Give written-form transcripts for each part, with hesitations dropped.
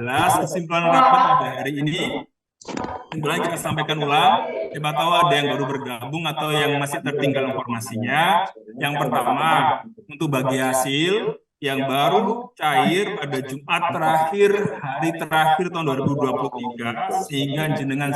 jelas kesimpulan rapat pada hari ini. Kesimpulan kita sampaikan ulang. Siapa tahu ada yang baru bergabung atau yang masih tertinggal informasinya. Yang pertama, untuk bagi hasil yang baru cair pada Jumat terakhir, hari terakhir tahun 2023, sehingga jenengan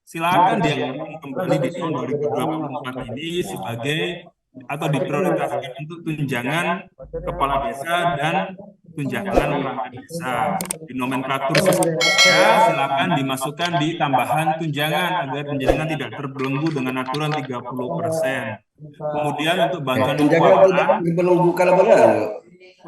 silakan dianggarkan kembali di tahun 2024 ini sebagai atau diprioritaskan untuk tunjangan kepala desa dan tunjangan perangkat desa. Di nomenklatur sistemnya silakan dimasukkan di tambahan tunjangan agar tunjangan tidak terbelenggu dengan aturan 30%. Kemudian untuk bantuan keuangan, belenggu kalau benar.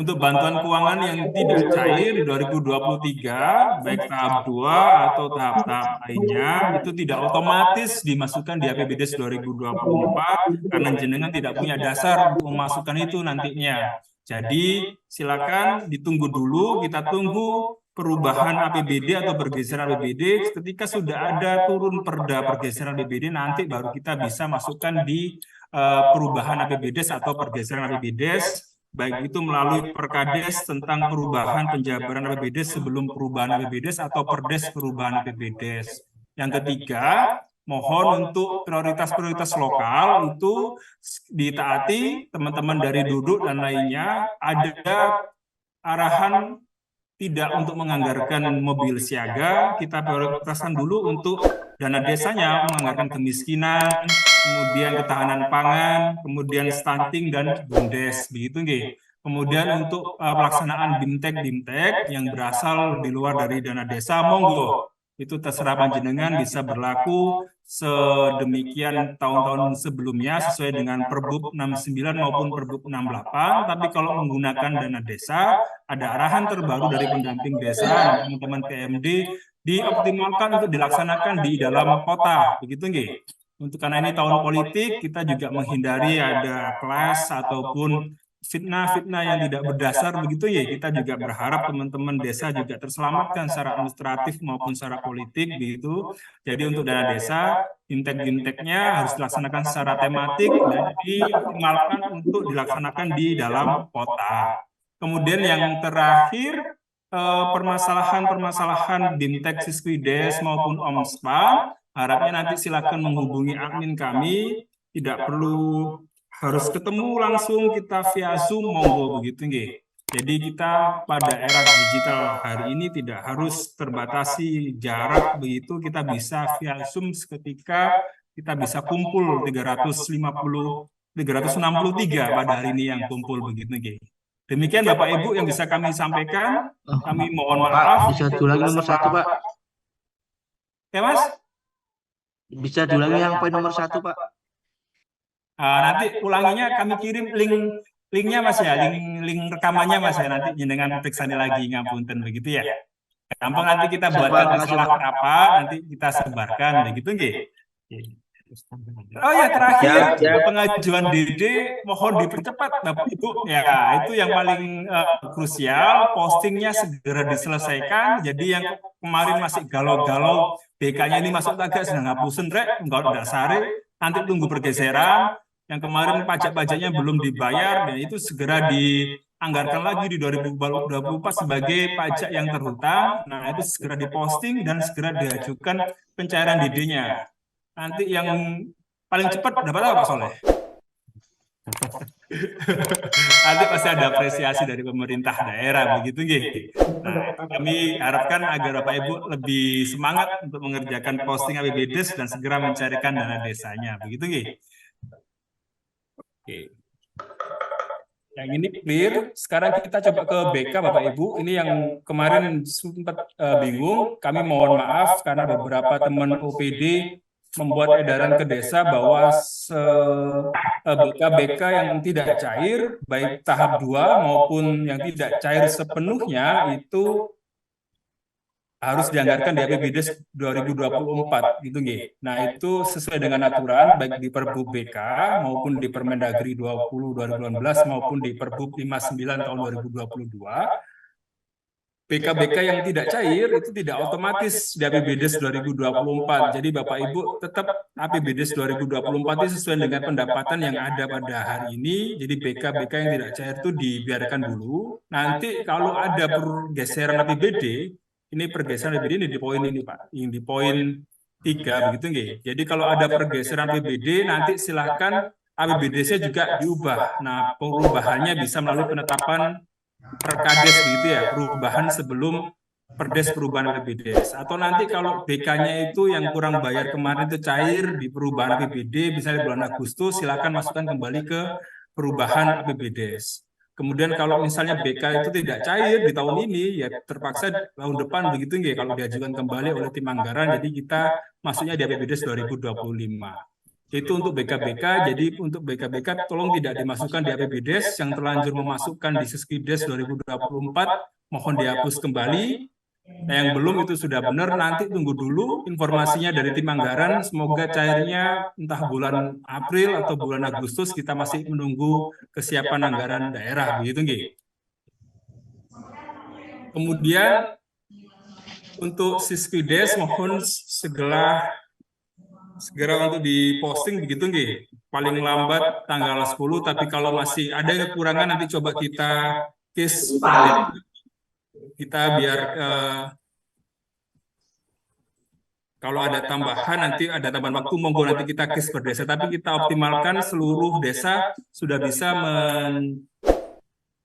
untuk bantuan keuangan yang tidak cair di 2023, baik tahap 2 atau tahap-tahap lainnya, itu tidak otomatis dimasukkan di APBDes 2024 karena jenengan tidak punya dasar untuk memasukkan itu nantinya. Jadi silakan ditunggu dulu, kita tunggu perubahan APBD atau pergeseran APBD. Ketika sudah ada turun perda pergeseran APBD, nanti baru kita bisa masukkan di perubahan APBDes atau pergeseran APBDes, baik itu melalui Perkades tentang perubahan penjabaran APBDes sebelum perubahan APBDes atau Perdes perubahan APBDes. Yang ketiga, mohon untuk prioritas-prioritas lokal itu ditaati, teman-teman dari Duduk dan lainnya, ada arahan tidak untuk menganggarkan mobil siaga, kita prioritaskan dulu untuk dana desanya, menganggarkan kemiskinan, kemudian ketahanan pangan, kemudian stunting dan BUMDes, begitu nggih. Kemudian untuk pelaksanaan BIMTEK yang berasal di luar dari dana desa, monggo. Itu terserah panjenengan bisa berlaku sedemikian tahun-tahun sebelumnya sesuai dengan Perbub 69 maupun Perbub 68, tapi kalau menggunakan dana desa, ada arahan terbaru dari pendamping desa dan teman-teman PMD dioptimalkan untuk dilaksanakan di dalam kota, begitu nggih. Untuk karena ini tahun politik, kita juga menghindari ada kelas ataupun fitnah-fitnah yang tidak berdasar, begitu ya. Kita juga berharap teman-teman desa juga terselamatkan secara administratif maupun secara politik, begitu. Jadi untuk dana desa, BIMTEK-BIMTEK-nya harus dilaksanakan secara tematik dan dioptimalkan untuk dilaksanakan di dalam kota. Kemudian yang terakhir, permasalahan-permasalahan BIMTEK Siswides maupun OMSPA, harapnya nanti silakan menghubungi admin kami, tidak perlu harus ketemu langsung, kita via Zoom, monggo, begitu nggih. Jadi kita pada era digital hari ini tidak harus terbatasi jarak, begitu kita bisa via Zoom seketika kita bisa kumpul 363 pada hari ini yang kumpul, begitu nggih. Demikian Bapak Ibu yang bisa kami sampaikan. Kami mohon maaf. Pak, bisa diulangi nomor 1, Pak. Ya, Mas? Bisa diulangi yang poin nomor 1, Pak. Nanti ulanginya kami kirim linknya Mas ya, link rekamannya Mas ya, nanti jenengan periksani lagi, ngapunten, begitu ya. Gampang nanti kita buatkan masalah apa, nanti kita sebarkan, begitu nggih. Oh ya, terakhir pengajuan DD mohon dipercepat Bapak Ibu. Ya, itu yang paling krusial, postingnya segera diselesaikan. Jadi yang kemarin masih galau-galau, BK-nya ini masuk agak sedang ngapusen rek, enggak dasare, nanti tunggu pergeseran. Yang kemarin pajak-pajaknya belum dibayar, dan itu segera dianggarkan lagi di 2024 sebagai pajak yang terhutang. Nah, itu segera diposting dan segera diajukan pencairan DD-nya. Nanti yang paling cepat dapat apa Pak Soleh? Nanti pasti ada apresiasi dari pemerintah daerah, begitu nggih. Nah, kami harapkan agar Bapak Ibu lebih semangat untuk mengerjakan posting APBDes dan segera mencarikan dana desanya, begitu nggih. Oke. Yang ini clear. Sekarang kita coba ke BK Bapak Ibu. Ini yang kemarin sempat bingung. Kami mohon maaf karena beberapa teman OPD membuat edaran ke desa bahwa BK-BK yang tidak cair, baik tahap 2 maupun yang tidak cair sepenuhnya, itu harus dianggarkan di APBDes 2024, gitu nggih. Nah, itu sesuai dengan aturan baik di Perbub BK maupun di Permendagri 20 2018 maupun di Perbub 59 tahun 2022. BK-BK yang tidak cair itu tidak otomatis di APBDes 2024. Jadi Bapak Ibu tetap APBDes 2024 itu sesuai dengan pendapatan yang ada pada hari ini. Jadi BK-BK yang tidak cair itu dibiarkan dulu. Nanti kalau ada pergeseran APBD, ini pergeseran APBD ini di poin ini Pak, yang di poin 3 begitu nggih. Jadi kalau ada pergeseran APBD nanti silakan APBDes-nya juga diubah. Nah, perubahannya bisa melalui penetapan Perkades gitu ya, perubahan sebelum Perdes perubahan APBDes. Atau nanti kalau BK-nya itu yang kurang bayar kemarin itu cair di perubahan APBD, misalnya bulan Agustus, silakan masukkan kembali ke perubahan APBDes. Kemudian kalau misalnya BK itu tidak cair di tahun ini, ya terpaksa tahun depan begitu nggih kalau diajukan kembali oleh tim anggaran, jadi kita masuknya di APBDes 2025. Itu untuk BK-BK, jadi untuk BK-BK tolong tidak dimasukkan di APBDes, yang terlanjur memasukkan di Seskides 2024, mohon dihapus kembali. Nah, yang belum itu sudah benar, nanti tunggu dulu informasinya dari tim anggaran, semoga cairnya entah bulan April atau bulan Agustus, kita masih menunggu kesiapan anggaran daerah, begitu nggih. Kemudian untuk Siskides mohon segera untuk diposting begitu nggih. Paling lambat tanggal 10, tapi kalau masih ada kekurangan nanti coba kita case kita biar kalau ada tambahan nanti ada tambahan waktu monggo nanti kita case per desa, tapi kita optimalkan seluruh desa sudah bisa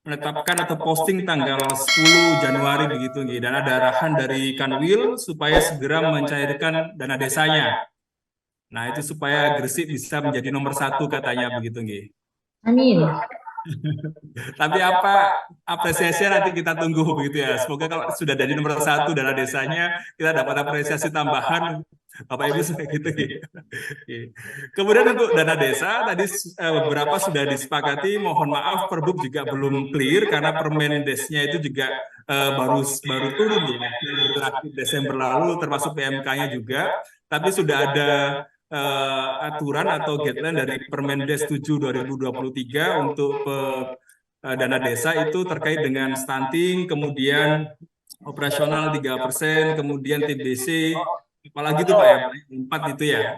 menetapkan atau posting tanggal 10 Januari begitu nggih, dan ada arahan dari Kanwil supaya segera mencairkan dana desanya. Nah, itu supaya Gresik bisa menjadi nomor 1 katanya begitu nggih. Amin. Tapi apresiasinya nanti kita tunggu begitu ya. Semoga kalau sudah jadi nomor 1 dana desanya kita dapat apresiasi tambahan Bapak Ibu seperti gitu. Kemudian untuk dana desa tadi beberapa sudah disepakati. Mohon maaf Perbub juga belum clear karena Permendesnya itu juga baru turun ya. Terakhir Desember lalu termasuk PMK-nya juga. Tapi sudah ada aturan atau guideline dari Permendes 7 2023 untuk dana desa itu terkait dengan stunting, kemudian operasional 3%, kemudian TBC, apalagi itu Pak ya, 4 itu ya.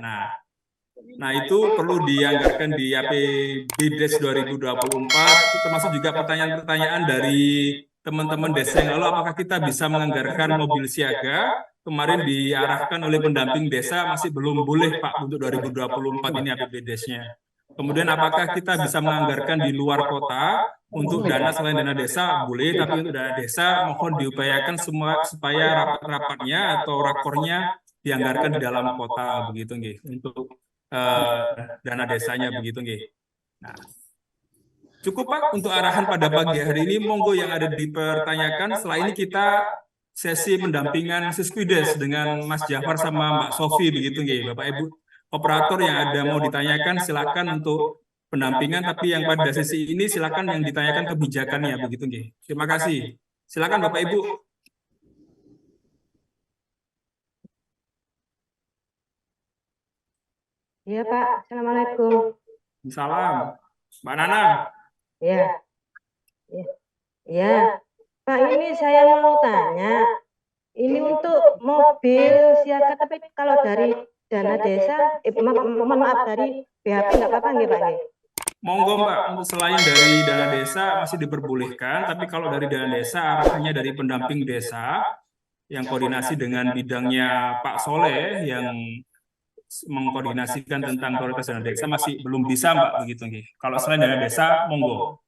Nah itu perlu dianggarkan di APBDes 2024, termasuk juga pertanyaan-pertanyaan dari teman-teman desa yang lalu, apakah kita bisa menganggarkan mobil siaga. Kemarin diarahkan oleh pendamping desa masih belum boleh Pak untuk 2024 ini APBDes-nya. Kemudian apakah kita bisa menganggarkan di luar kota untuk dana selain dana desa boleh, tapi untuk dana desa mohon diupayakan semua supaya rapat-rapatnya atau rakornya dianggarkan di dalam kota begitu nggih untuk dana desanya begitu nggih. Nah, cukup Pak untuk arahan pada pagi hari ini, monggo yang ada dipertanyakan. Setelah ini kita sesi pendampingan Siskides dengan Mas Jafar sama Mbak Sofi begitu nggih. Bapak Ibu operator yang ada mau ditanyakan silakan untuk pendampingan, tapi yang pada sesi ini silakan yang ditanyakan kebijakannya begitu nggih. Terima kasih. Silakan Bapak Ibu. Iya Pak, Assalamualaikum. Salam. Mbak Nana. Ya, ya, ya. Pak, ini saya mau tanya, ini untuk mobil siaga, tapi kalau dari dana desa, mohon maaf dari BHP nggak apa-apa nggih Pak? Monggo Mbak, untuk selain dari dana desa masih diperbolehkan, tapi kalau dari dana desa arahannya dari pendamping desa yang koordinasi dengan bidangnya Pak Soleh yang mengkoordinasikan tentang prioritas dana desa masih belum bisa Mbak begitu nggih. Kalau selain dana desa monggo.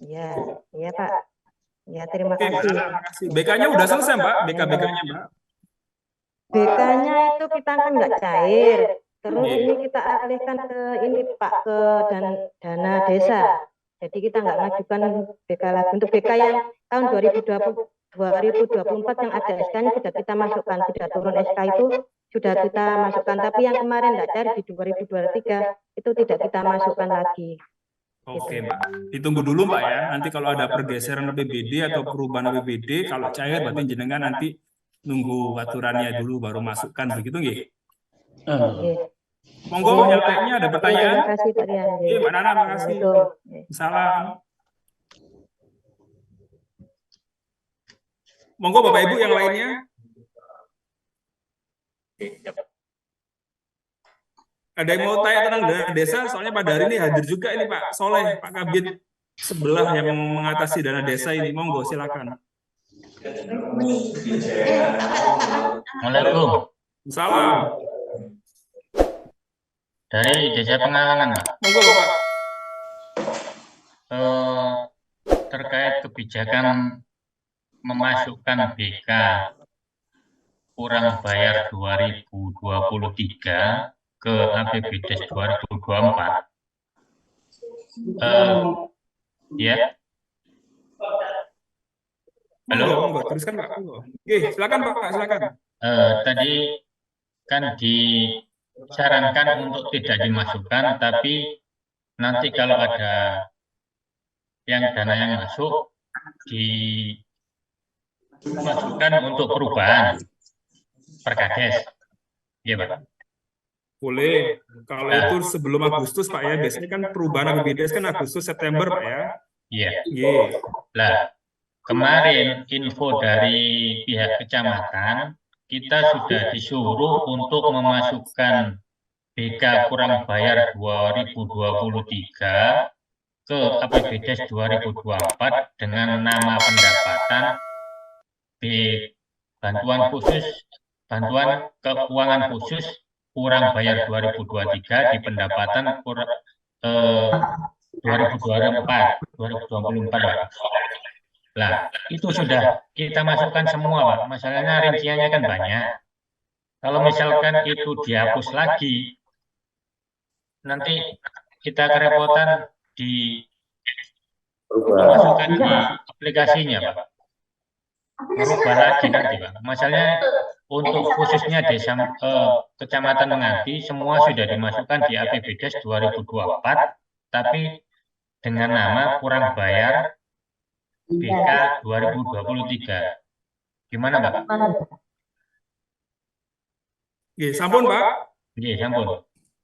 Iya, iya Pak. Ya, terima Oke, kasih. terima kasih. BK-nya udah selesai Mbak, BK-BK-nya Mbak. BK-nya itu kita kan nggak cair. Terus ini kita alihkan ke ini Pak, ke dana desa. Jadi kita nggak ngajukan BK lagi. Untuk BK yang tahun 2024 yang ada SK-nya sudah kita masukkan, sudah turun SK itu sudah kita masukkan. Tapi yang kemarin nggak cair di 2023 itu tidak kita masukkan lagi. Oke Mbak, ditunggu dulu Mbak ya. Nanti kalau ada pergeseran APBD atau perubahan APBD, kalau cair berarti jenengan nanti nunggu aturannya dulu baru masukkan begitu nggih? Monggo yang lainnya ada pertanyaan? Terima kasih Pak Rian. Iya Mbak Nana, terima kasih. Salam. Monggo Bapak Ibu yang lainnya. Ada yang mau tanya tentang dana desa? Soalnya pada hari ini hadir juga ini Pak Soleh, Pak Kabid sebelah yang mengatasi dana desa ini. Monggo silakan. Assalamualaikum. Salam. Dari Desa Pengalangan, Pak. Monggo Bapak. Terkait kebijakan memasukkan BK kurang bayar 2023 ke APBDes 2024. Ya. Halo. Monggo, teruskan Pak. Monggo. Oke, silakan Pak, silakan. Tadi kan disarankan untuk tidak dimasukkan, tapi nanti kalau ada yang dana yang masuk dimasukkan untuk perubahan Perkades. Iya Pak. Boleh. Kalau itu sebelum Agustus Pak ya, biasanya kan perubahan APBDes kan Agustus September Pak ya. Iya. Iya. Lah, kemarin info dari pihak kecamatan, kita sudah disuruh untuk memasukkan BK kurang bayar 2023 ke APBDes 2024 dengan nama pendapatan bantuan keuangan khusus kurang bayar 2023 di pendapatan 2024. Lah, itu sudah kita masukkan semua, Pak. Masalahnya rinciannya kan banyak. Kalau misalkan itu dihapus lagi, nanti kita kerepotan di memasukkan di aplikasinya, Pak. Merubah lagi nanti, Pak. Masalahnya untuk khususnya desa Kecamatan Menganti semua sudah dimasukkan di APBDes 2024, tapi dengan nama kurang bayar BK 2023. Gimana, Pak? Oke, sampun Pak. Iya, sampun.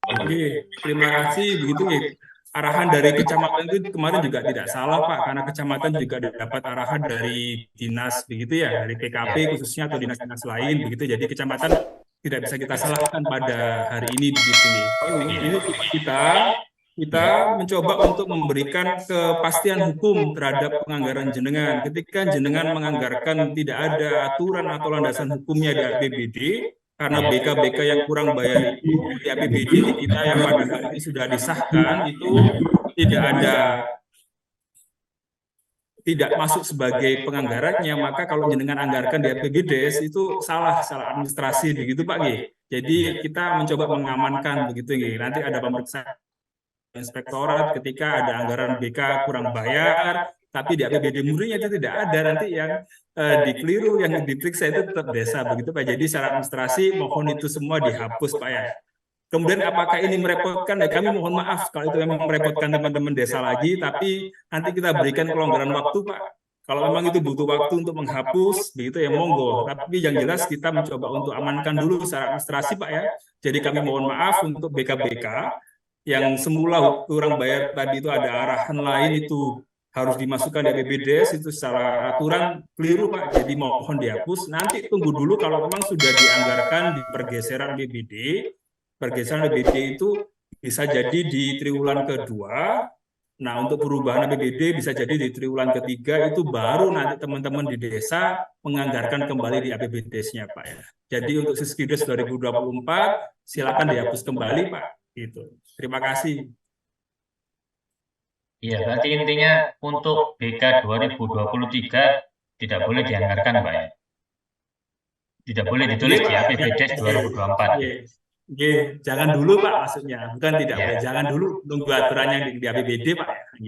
Oke, terima kasih. Begitu ya. Arahan dari kecamatan itu kemarin juga tidak salah Pak, karena kecamatan juga dapat arahan dari dinas begitu ya, dari PKP khususnya atau dinas-dinas lain begitu. Jadi kecamatan tidak bisa kita salahkan pada hari ini begitu nih. Ini kita mencoba untuk memberikan kepastian hukum terhadap penganggaran jenengan. Ketika jenengan menganggarkan tidak ada aturan atau landasan hukumnya di APBD, karena BK-BK yang kurang bayar di APBD kita yang pada hari ini sudah disahkan itu tidak masuk sebagai penganggarannya, maka kalau jenengan anggarkan di APBDes itu salah administrasi begitu Pak G. Jadi kita mencoba mengamankan begitu G. Nanti ada pemeriksaan inspektorat ketika ada anggaran BK kurang bayar, tapi di APBD murninya itu tidak ada, nanti yang dikeliru, yang diperiksa itu tetap desa begitu Pak. Jadi secara administrasi mohon itu semua dihapus Pak ya. Kemudian apakah ini merepotkan? Ya kami mohon maaf kalau itu memang merepotkan teman-teman desa lagi, tapi nanti kita berikan kelonggaran waktu Pak. Kalau memang itu butuh waktu untuk menghapus, begitu ya monggo. Tapi yang jelas kita mencoba untuk amankan dulu secara administrasi Pak ya. Jadi kami mohon maaf untuk BK-BK yang semula kurang bayar tadi itu ada arahan lain itu harus dimasukkan di APBDes itu secara aturan keliru Pak, jadi mohon dihapus. Nanti tunggu dulu kalau memang sudah dianggarkan di pergeseran APBD, pergeseran APBD itu bisa jadi di triwulan kedua. Nah untuk perubahan APBD bisa jadi di triwulan ketiga, itu baru nanti teman-teman di desa menganggarkan kembali di APBDes-nya Pak ya. Jadi untuk Siskides 2024 silakan dihapus kembali Pak. Gitu. Terima kasih. Iya, berarti intinya untuk BK 2023 tidak boleh dianggarkan, Pak ya. Tidak boleh ditulis di APBDes 2024. Jangan dulu Pak maksudnya, bukan tidak boleh. Jangan dulu tunggu aturannya di APBD Pak.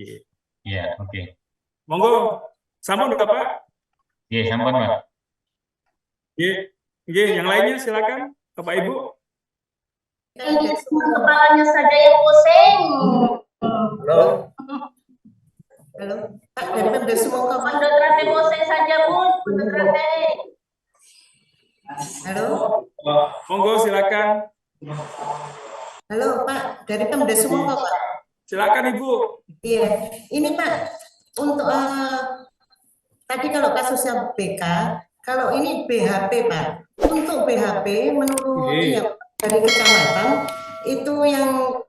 Iya, oke. Monggo, sampun Pak. Iya, sampun Pak. Yang lainnya silakan Bapak Ibu. Kepalanya saja yang pusing. Halo. Halo. Pak, dari Pemda Sumoka. Mendotrate pusing saja Bun. Mendotrate. Halo. Monggo silakan. Halo Pak, dari Pemda Sumoka Pak. Silakan Ibu. Iya, ini Pak untuk tadi kalau kasusnya BK kalau ini BHP Pak, untuk BHP menurut yang dari kecamatan itu yang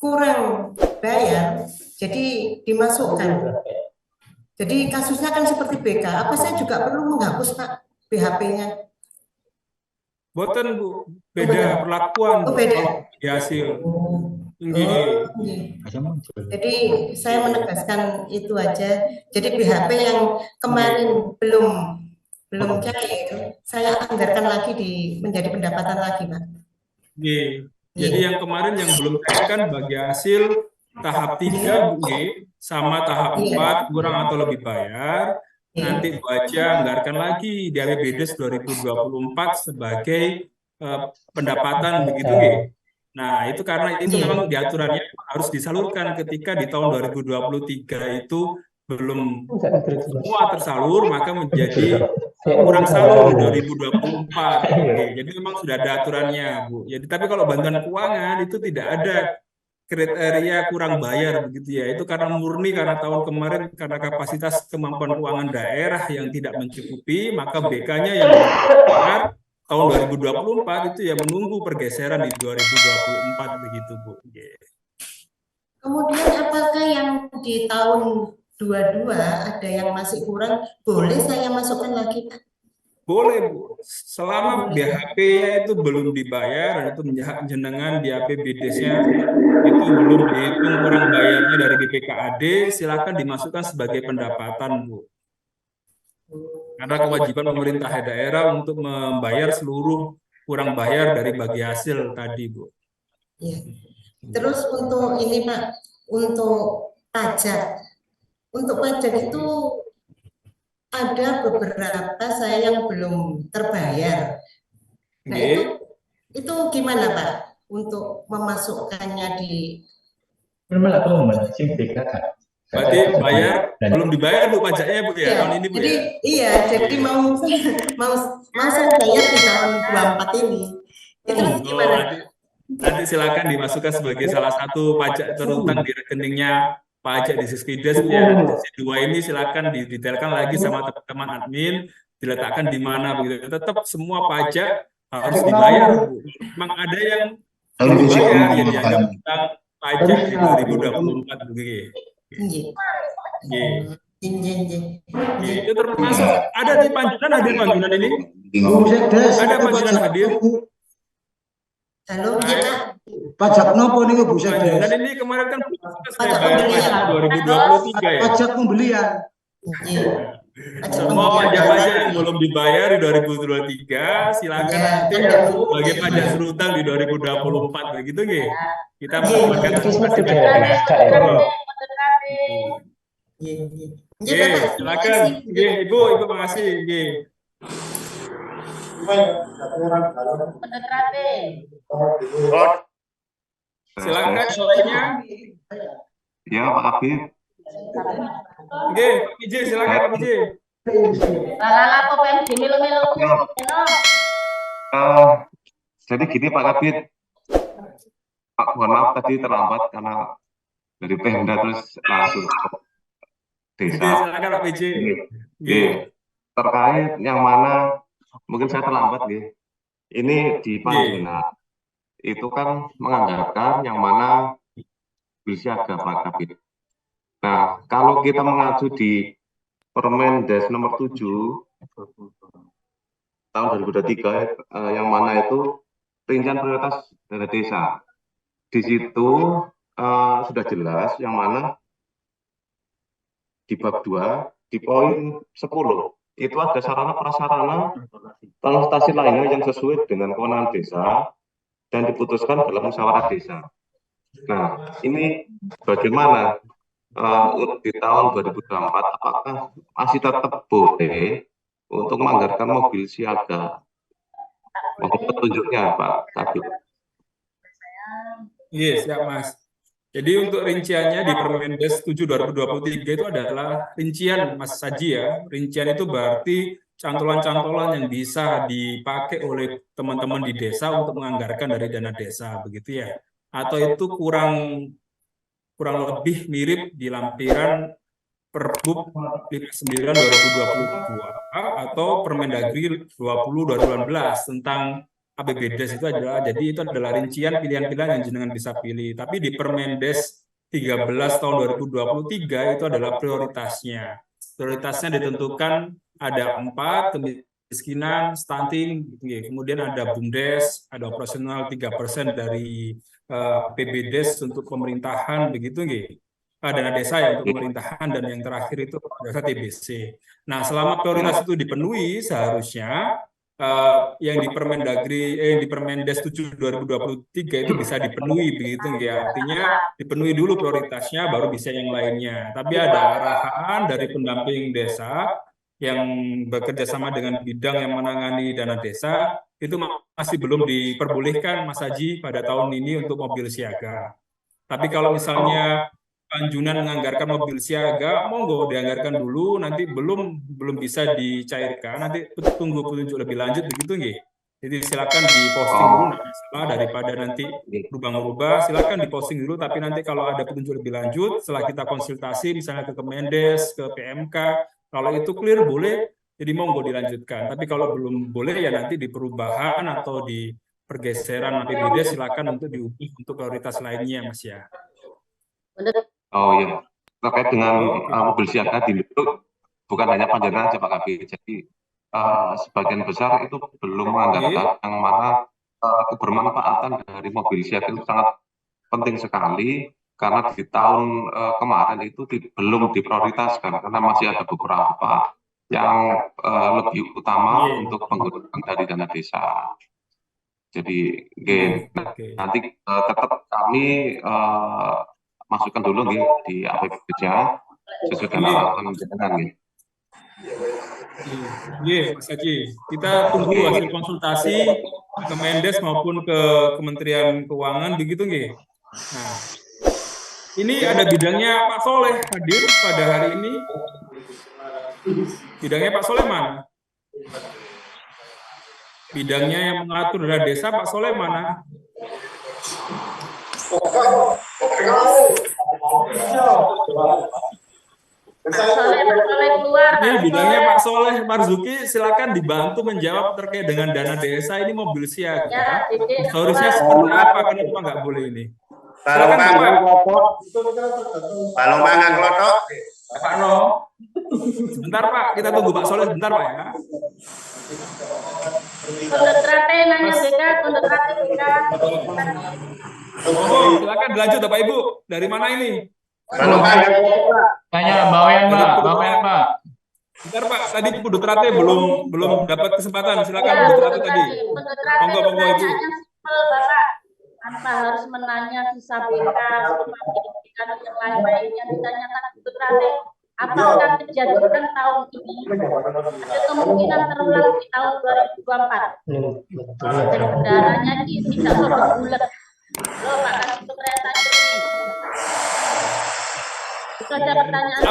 kurang bayar, jadi dimasukkan. Jadi kasusnya kan seperti BK. Apa saya juga perlu menghapus Pak BHP-nya? Boten Bu, beda perlakuan Oh, beda. kalau di hasil. Nggih. Oh, iya. Jadi saya menegaskan itu aja. Jadi BHP yang kemarin belum cair, saya anggarkan lagi menjadi pendapatan lagi, Pak. Nggih. Jadi yang kemarin yang belum cair kan bagi hasil tahap 3 Bu, sama tahap 4 kurang atau lebih bayar. Nanti Bu Aja anggarkan lagi di APBDes 2024 sebagai pendapatan begitu nggih. Nah, itu karena itu memang di aturannya harus disalurkan ketika di tahun 2023 itu belum semua tersalur, maka menjadi kurang salur 2024. Oke, jadi memang sudah ada aturannya, Bu. Jadi tapi kalau bantuan keuangan itu tidak ada kriteria kurang bayar begitu ya. Itu karena murni karena tahun kemarin karena kapasitas kemampuan keuangan daerah yang tidak mencukupi, maka BK-nya yang bayar tahun 2024 itu ya menunggu pergeseran di 2024 begitu Bu. Kemudian apakah yang di tahun 22 ada yang masih kurang, boleh saya masukkan lagi Pak? Boleh Bu, selama BHP-nya itu belum dibayar dan itu jenengan di APBDes-nya itu belum dihitung kurang bayarnya dari BPKAD, silakan dimasukkan sebagai pendapatan Bu. Karena kewajiban pemerintah daerah untuk membayar seluruh kurang bayar dari bagi hasil tadi Bu. Ya. Terus untuk ini Pak, untuk pajak itu ada beberapa saya yang belum terbayar. Nah itu gimana Pak untuk memasukkannya di? Berarti belum dibayar Bu pajaknya Bu ya, tahun ini Bu jadi, ya? Iya, jadi mau saya bayar di tahun 24 ini. Itu gimana? Nanti silakan dimasukkan sebagai salah satu pajak terutang di rekeningnya pajak di Siskides ya. Di sesi 2 ini silakan didetailkan lagi sama teman-teman admin, diletakkan di mana begitu. Tetap semua pajak harus dibayar Bu. Memang ada yang belum dibayar ya dianggap utang pajak di 2024 begitu. Itu termasuk ada di Panjunan hadir Panjunan ini? Ada Panjunan hadir? Halo, kita pajak nopo nih Bu Panjunan ini kemarin kan saya bayar pajak 2023 ya. Pajak pembelian. Semua pajak-pajak yang belum dibayar di 2023 silakan nanti sebagai pajak serutang di 2024 begitu nggih. Kita mendapatkan silakan. Ibu makasih nggih. Silakan lainnya. Ya Pak Habib. Oke, Pak PJ silakan Pak PJ. Jadi gini Pak Habib. Pak, mohon maaf tadi terlambat karena dari Pemda terus langsung ke desa. Silakan Pak PJ. Terkait yang mana mungkin saya terlambat nih. Ini di Panjunan itu kan menganggarkan yang mana Bilsiaga Pak Kabit. Nah, kalau kita mengacu di Permendes nomor 7 tahun 2023 yang mana itu rincian prioritas dana desa. Di situ sudah jelas yang mana di bab 2 di poin 10 itu ada sarana prasarana transportasi lainnya yang sesuai dengan kewenangan desa dan diputuskan dalam musyawarah desa. Nah, ini bagaimana di tahun 2024 apakah masih tetap boleh untuk menganggarkan mobil siaga? Mohon petunjuknya Pak Kabit. Iya, siap Mas. Jadi untuk rinciannya di Permendes 7 2023 itu adalah rincian Mas Saji ya. Rincian itu berarti cantolan-cantolan yang bisa dipakai oleh teman-teman di desa untuk menganggarkan dari dana desa begitu ya. Atau itu kurang lebih mirip di lampiran Pergub 59 2022 atau Permendagri 20 2018 tentang APBDes itu adalah, jadi itu adalah rincian pilihan-pilihan yang jenengan bisa pilih. Tapi di Permendes 13 tahun 2023 itu adalah prioritasnya. Prioritasnya ditentukan ada 4, kemiskinan, stunting, kemudian ada BUMDes, ada operasional 3% dari APBDes untuk pemerintahan, begitu nggih. Dana desa ya untuk pemerintahan, dan yang terakhir itu dana TBC. Nah, selama prioritas itu dipenuhi, seharusnya yang di Permendagri di Permendes 7 2023 itu bisa dipenuhi, begitu ya. Artinya dipenuhi dulu prioritasnya, baru bisa yang lainnya. Tapi ada arahan dari pendamping desa yang bekerja sama dengan bidang yang menangani dana desa, itu masih belum diperbolehkan, Mas Haji, pada tahun ini untuk mobil siaga. Tapi kalau misalnya Panjunan menganggarkan mobil siaga, monggo dianggarkan dulu, nanti belum bisa dicairkan, nanti tunggu petunjuk lebih lanjut, begitu nggih. Jadi silakan diposting dulu, daripada nanti berubah-ubah, silakan diposting dulu, tapi nanti kalau ada petunjuk lebih lanjut, setelah kita konsultasi misalnya ke Kemendes, ke PMK, kalau itu clear boleh, jadi monggo dilanjutkan. Tapi kalau belum boleh ya nanti di perubahan atau di pergeseran APBD silakan untuk diubah untuk prioritas lainnya, Mas ya. Oh iya, terkait dengan mobil siaga di Lubuk, bukan hanya Panjenengan aja Pak Kabid, jadi sebagian besar itu belum menganggarkan yang mana kebermanfaatan dari mobil siaga itu sangat penting sekali, karena di tahun kemarin itu belum diprioritaskan, karena masih ada beberapa yang lebih utama untuk penggunaan dari dana desa. Jadi nanti tetap kami masukkan dulu nih di APBD-nya sesuai dengan arahan jenengan nih. Iya, Mas Haji. Kita tunggu hasil konsultasi ke Mendes maupun ke Kementerian Keuangan, begitu nggih. Nah, ini ada bidangnya Pak Soleh hadir pada hari ini. Bidangnya Pak Soleh mana? Bidangnya yang mengatur dana desa Pak Soleh mana? Ini bidangnya Pak Soleh Marzuki, silakan dibantu menjawab terkait dengan dana desa ini mobil siaga. Seharusnya seperti apa, kenapa nggak boleh ini? Balong pangan klotok. Balong pangan klotok. Pak No. Sebentar Pak, kita tunggu Pak Soleh sebentar Pak ya. Kondetrate nanya BK, kondetrate BK. Oh, silakan dilanjut Bapak Ibu. Dari mana ini? Balong pangan klotok, Pak. Tanya Bawayan Pak, Bawayan Pak. Bentar Pak, tadi Pudutrate belum dapat kesempatan. Silakan Pudutrate tadi. Monggo Ibu. Bapak, tanpa harus menanya sisa BK, dan yang lain-lainnya ditanyakan Pudutrate. Apakah kejadian tahun ini ada kemungkinan terulang di tahun 2024? Dan kendalanya tidak berbulat. Loh Pak, kasih kereta ini. Itu ada pertanyaan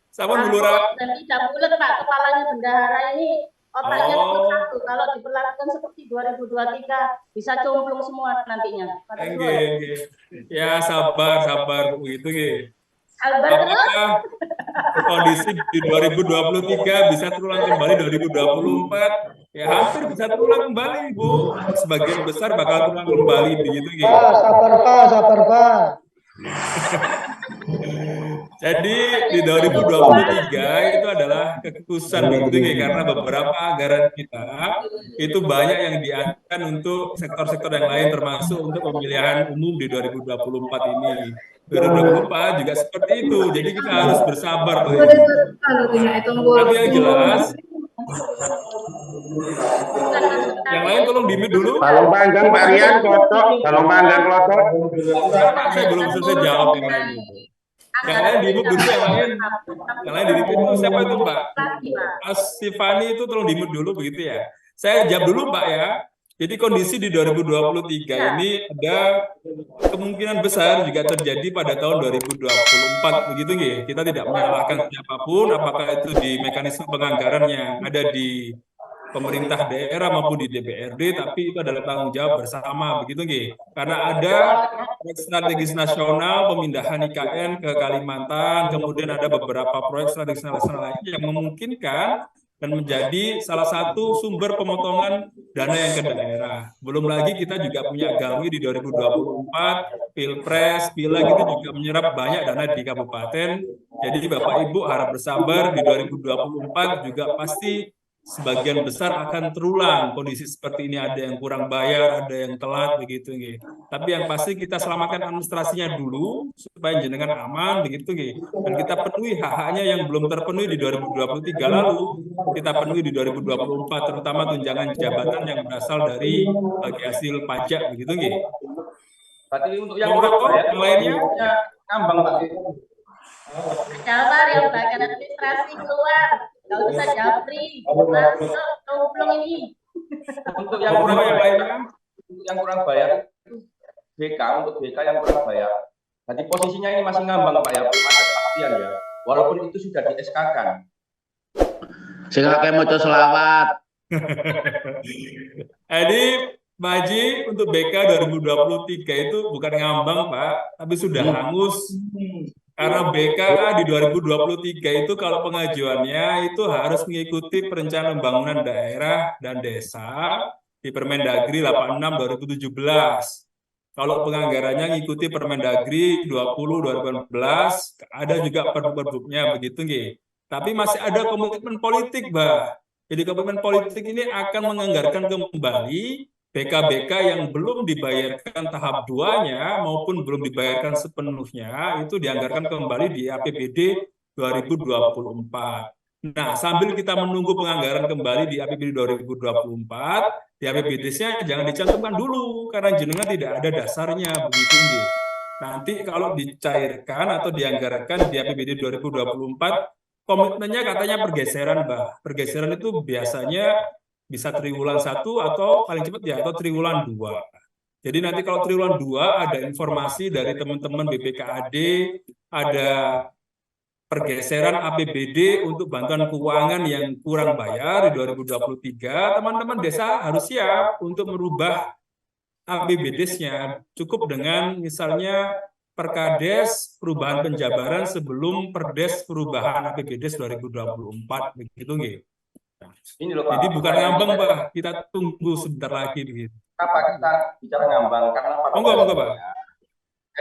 Sampun Bulura. dan tidak bulat Pak, kepalanya bendahara ini otaknya cuma satu. Kalau diperlakukan seperti 2023 bisa cumplung semua nantinya. Ya sabar begitu nggih. Apakah kondisi di 2023 bisa terulang kembali 2024? Ya hampir bisa terulang kembali Bu. Sebagian besar bakal terulang kembali begitu gitu. Sabar Pak. Jadi di 2023 itu adalah kekhususan begitu karena beberapa anggaran kita itu banyak yang diangkat untuk sektor-sektor yang lain, termasuk untuk pemilihan umum di 2024 ini. 2024 juga seperti itu, jadi kita harus bersabar. Tapi yang jelas, yang lain tolong di-mute dulu. Balong pangan varian klotok, balong pangan klotok. Saya belum selesai jawab yang lain. Yang lain di-mute dulu, yang lain di-mute dulu. Siapa itu Mbak? Asifani itu tolong di-mute dulu begitu ya. Saya jawab dulu Mbak ya. Jadi kondisi di 2023 ini ada kemungkinan besar juga terjadi pada tahun 2024 begitu nggih. Kita tidak menyalahkan siapapun, apakah itu di mekanisme penganggaran yang ada di pemerintah daerah maupun di DPRD, tapi itu adalah tanggung jawab bersama, begitu nggih. Karena ada proyek strategis nasional pemindahan IKN ke Kalimantan, kemudian ada beberapa proyek strategis nasional lain yang memungkinkan dan menjadi salah satu sumber pemotongan dana yang ke daerah. Belum lagi kita juga punya gawi di 2024, Pilpres, Pileg itu juga menyerap banyak dana di kabupaten. Jadi Bapak Ibu harap bersabar, di 2024 juga pasti sebagian besar akan terulang kondisi seperti ini, ada yang kurang bayar, ada yang telat begitu nggih. Tapi yang pasti kita selamatkan administrasinya dulu supaya jenengan aman begitu nggih. Dan kita penuhi hak-haknya yang belum terpenuhi di 2023 lalu, kita penuhi di 2024, terutama tunjangan jabatan yang berasal dari bagi hasil pajak begitu nggih. Berarti untuk yang yang lainnya ngambang Pak. Jawab yang bagian administrasi keluar. Kalau bisa japri, masuk belum ini. Untuk yang lainnya, yang kurang bayar itu BK, untuk BK yang kurang bayar. Jadi posisinya ini masih ngambang Pak ya, belum ada kepastian ya. Walaupun itu sudah di SK-kan. Sing akeh maca selawat. Jadi Pak Haji, untuk BK 2023 itu bukan ngambang Pak, tapi sudah hangus. Karena BK di 2023 itu kalau pengajuannya itu harus mengikuti perencanaan pembangunan daerah dan desa di Permendagri 86 2017. Kalau penganggarannya mengikuti Permendagri 20 2018, ada juga perbuknya begitu nggih. Tapi masih ada komitmen politik, Mbak. Jadi komitmen politik ini akan menganggarkan kembali BK-BK yang belum dibayarkan tahap 2-nya maupun belum dibayarkan sepenuhnya, itu dianggarkan kembali di APBD 2024. Nah, sambil kita menunggu penganggaran kembali di APBD 2024, di APBD-nya jangan dicantumkan dulu, karena jenengan tidak ada dasarnya, begitu nggih. Nanti kalau dicairkan atau dianggarkan di APBD 2024, komitmennya katanya pergeseran, Mbak. Pergeseran itu biasanya bisa triwulan 1 atau paling cepat ya atau triwulan 2. Jadi nanti kalau triwulan 2 ada informasi dari teman-teman BPKAD, ada pergeseran APBD untuk bantuan keuangan yang kurang bayar di 2023, teman-teman desa harus siap untuk merubah APBD-nya. Cukup dengan misalnya Perkades perubahan penjabaran sebelum Perdes perubahan APBD 2024 begitu nggih. Ini loh Pak. Jadi bukan ngambang Pak, kita tunggu sebentar lagi begitu. Kenapa kita bicara ngambang? Karena Pak Monggo Pak.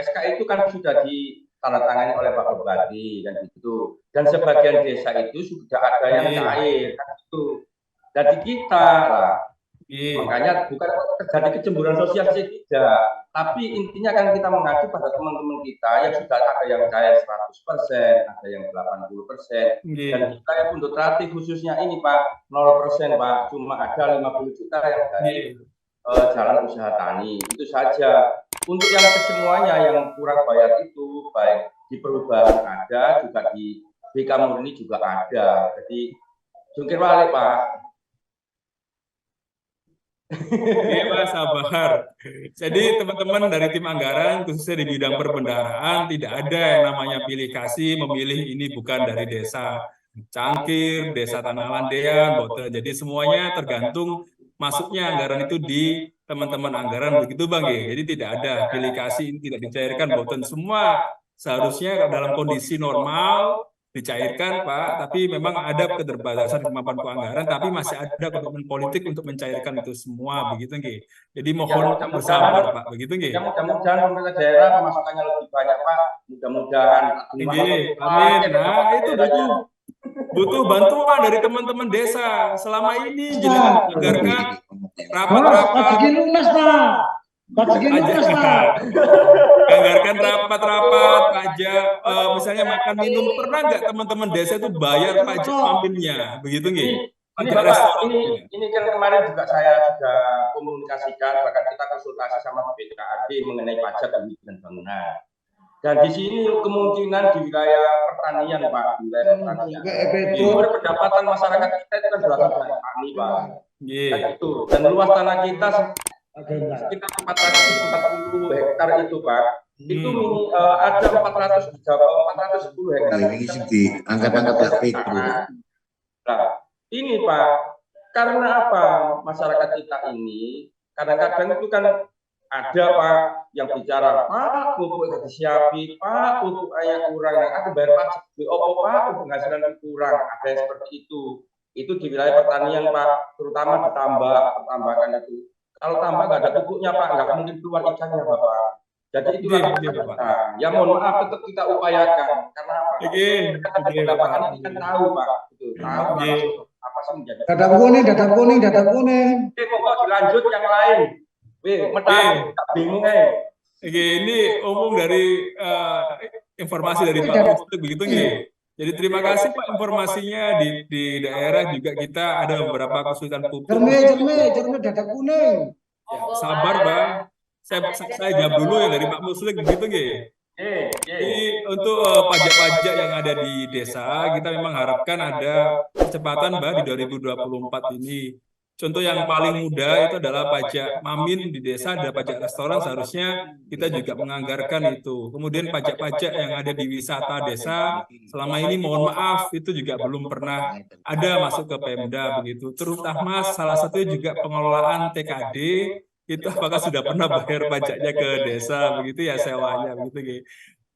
SK itu kan sudah ditandatangani oleh Pak Bupati dan gitu. Dan sebagian desa itu sudah ada yang cair kan itu. Jadi kita lah. Makanya bukan terjadi kecemburuan sosial sih tidak. Tapi intinya kan kita mengacu pada teman-teman kita yang sudah ada yang cair 100%, ada yang 80%. Dan kita yang untuk Trati khususnya ini Pak 0% Pak, cuma ada 50 juta yang dari jalan usaha tani. Itu saja. Untuk yang kesemuanya yang kurang bayar itu baik di perubahan ada, juga di BK Murni juga ada. Jadi jungkir balik Pak. Oke Pak, sabar. Jadi teman-teman dari tim anggaran khususnya di bidang perbendaharaan tidak ada yang namanya pilih kasih memilih ini bukan dari desa Cangkir, desa Tanah Landean, Boten. Jadi semuanya tergantung masuknya anggaran itu di teman-teman anggaran begitu Bang ya. Jadi tidak ada pilih kasih, ini tidak dicairkan Boten. Semua seharusnya dalam kondisi normal dicairkan Pak, tapi memang ada keterbatasan kemampuan anggaran, tapi masih ada komitmen politik untuk mencairkan itu semua, begitu nggih. Jadi mohon bersabar Pak, begitu nggih. Mudah-mudahan pemerintah daerah pemasukannya lebih banyak Pak, mudah-mudahan. Amin. Nah itu butuh bantuan dari teman-teman desa. Selama ini jenengan menganggarkan rapat-rapat. Anggarkan rapat-rapat pajak, misalnya makan minum, pernah nggak teman-teman desa itu bayar pajak mampirnya, begitu nggih? Ini Bapak, ini kan kemarin juga saya sudah komunikasikan, bahkan kita konsultasi sama BPKAD mengenai pajak dan bangunan. Dan di sini kemungkinan di wilayah pertanian Pak, di wilayah pertanian, pendapatan masyarakat kita itu kan berasal dari petani Pak. Dan luas tanah kita sekitar 440 hektar itu Pak. Itu ada 410 hektar. Ini di angkat-angkat Nah, ini Pak, Karena apa? Masyarakat kita ini kadang-kadang itu kan ada Pak yang bicara, Pak pupuk itu disiapi, Pak pupuk ayah kurang, nah, aku bayar pajak di opo Pak pupuk penghasilan kurang, ada yang seperti itu. Itu di wilayah pertanian Pak, terutama tambahkan itu. Kalau tambah nggak ada pupuknya Pak, nggak mungkin keluar ikannya Bapak. Jadi itulah kita. Ya mohon maaf tetap kita upayakan karena apa? Di lapangan ini kan tahu Pak, itu tahu apa sih menjadi. Dadap kuning, dadap kuning, dadap kuning. Pokok dilanjut yang lain. Wih, metang, bingung Ini umum dari informasi dari Pak Ustadz begitu nih. Jadi terima kasih Pak informasinya di daerah juga kita ada beberapa kesulitan pupuk. Cermin, dadap kuning. Ya, sabar Bang. Saya jawab dulu ya dari Pak Muslim begitu nggih. Jadi untuk pajak-pajak yang ada di desa kita memang harapkan ada percepatan Mbak di 2024 ini. Contoh yang paling mudah itu adalah pajak mamin di desa, ada pajak restoran, seharusnya kita juga menganggarkan itu. Kemudian pajak-pajak yang ada di wisata desa, selama ini mohon maaf itu juga belum pernah ada masuk ke Pemda begitu. Terutama salah satunya juga pengelolaan TKD, itu apakah sudah pernah bayar pajaknya ke desa begitu ya, sewanya begitu.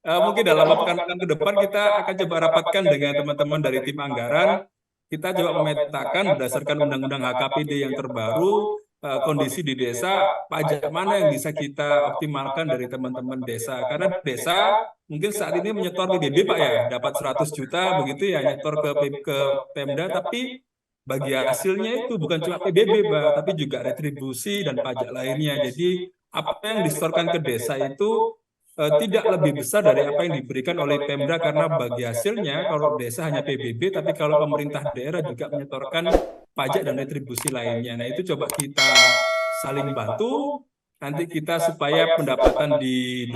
Mungkin dalam pekan-pekan ke depan kita akan coba rapatkan dengan teman-teman dari tim anggaran. Kita coba memetakan berdasarkan undang-undang HKPD yang terbaru, kondisi di desa, pajak mana yang bisa kita optimalkan dari teman-teman desa. Karena desa mungkin saat ini menyetor PBB Pak ya, dapat 100 juta begitu ya, nyetor ke Pemda, tapi bagi hasilnya itu bukan cuma PBB Pak, tapi juga retribusi dan pajak lainnya. Jadi apa yang disetorkan ke desa itu tidak lebih besar dari apa yang diberikan oleh Pemda, karena bagi hasilnya kalau desa hanya PBB, tapi kalau pemerintah daerah juga menyetorkan pajak dan retribusi lainnya. Nah itu coba kita saling bantu, nanti kita supaya pendapatan di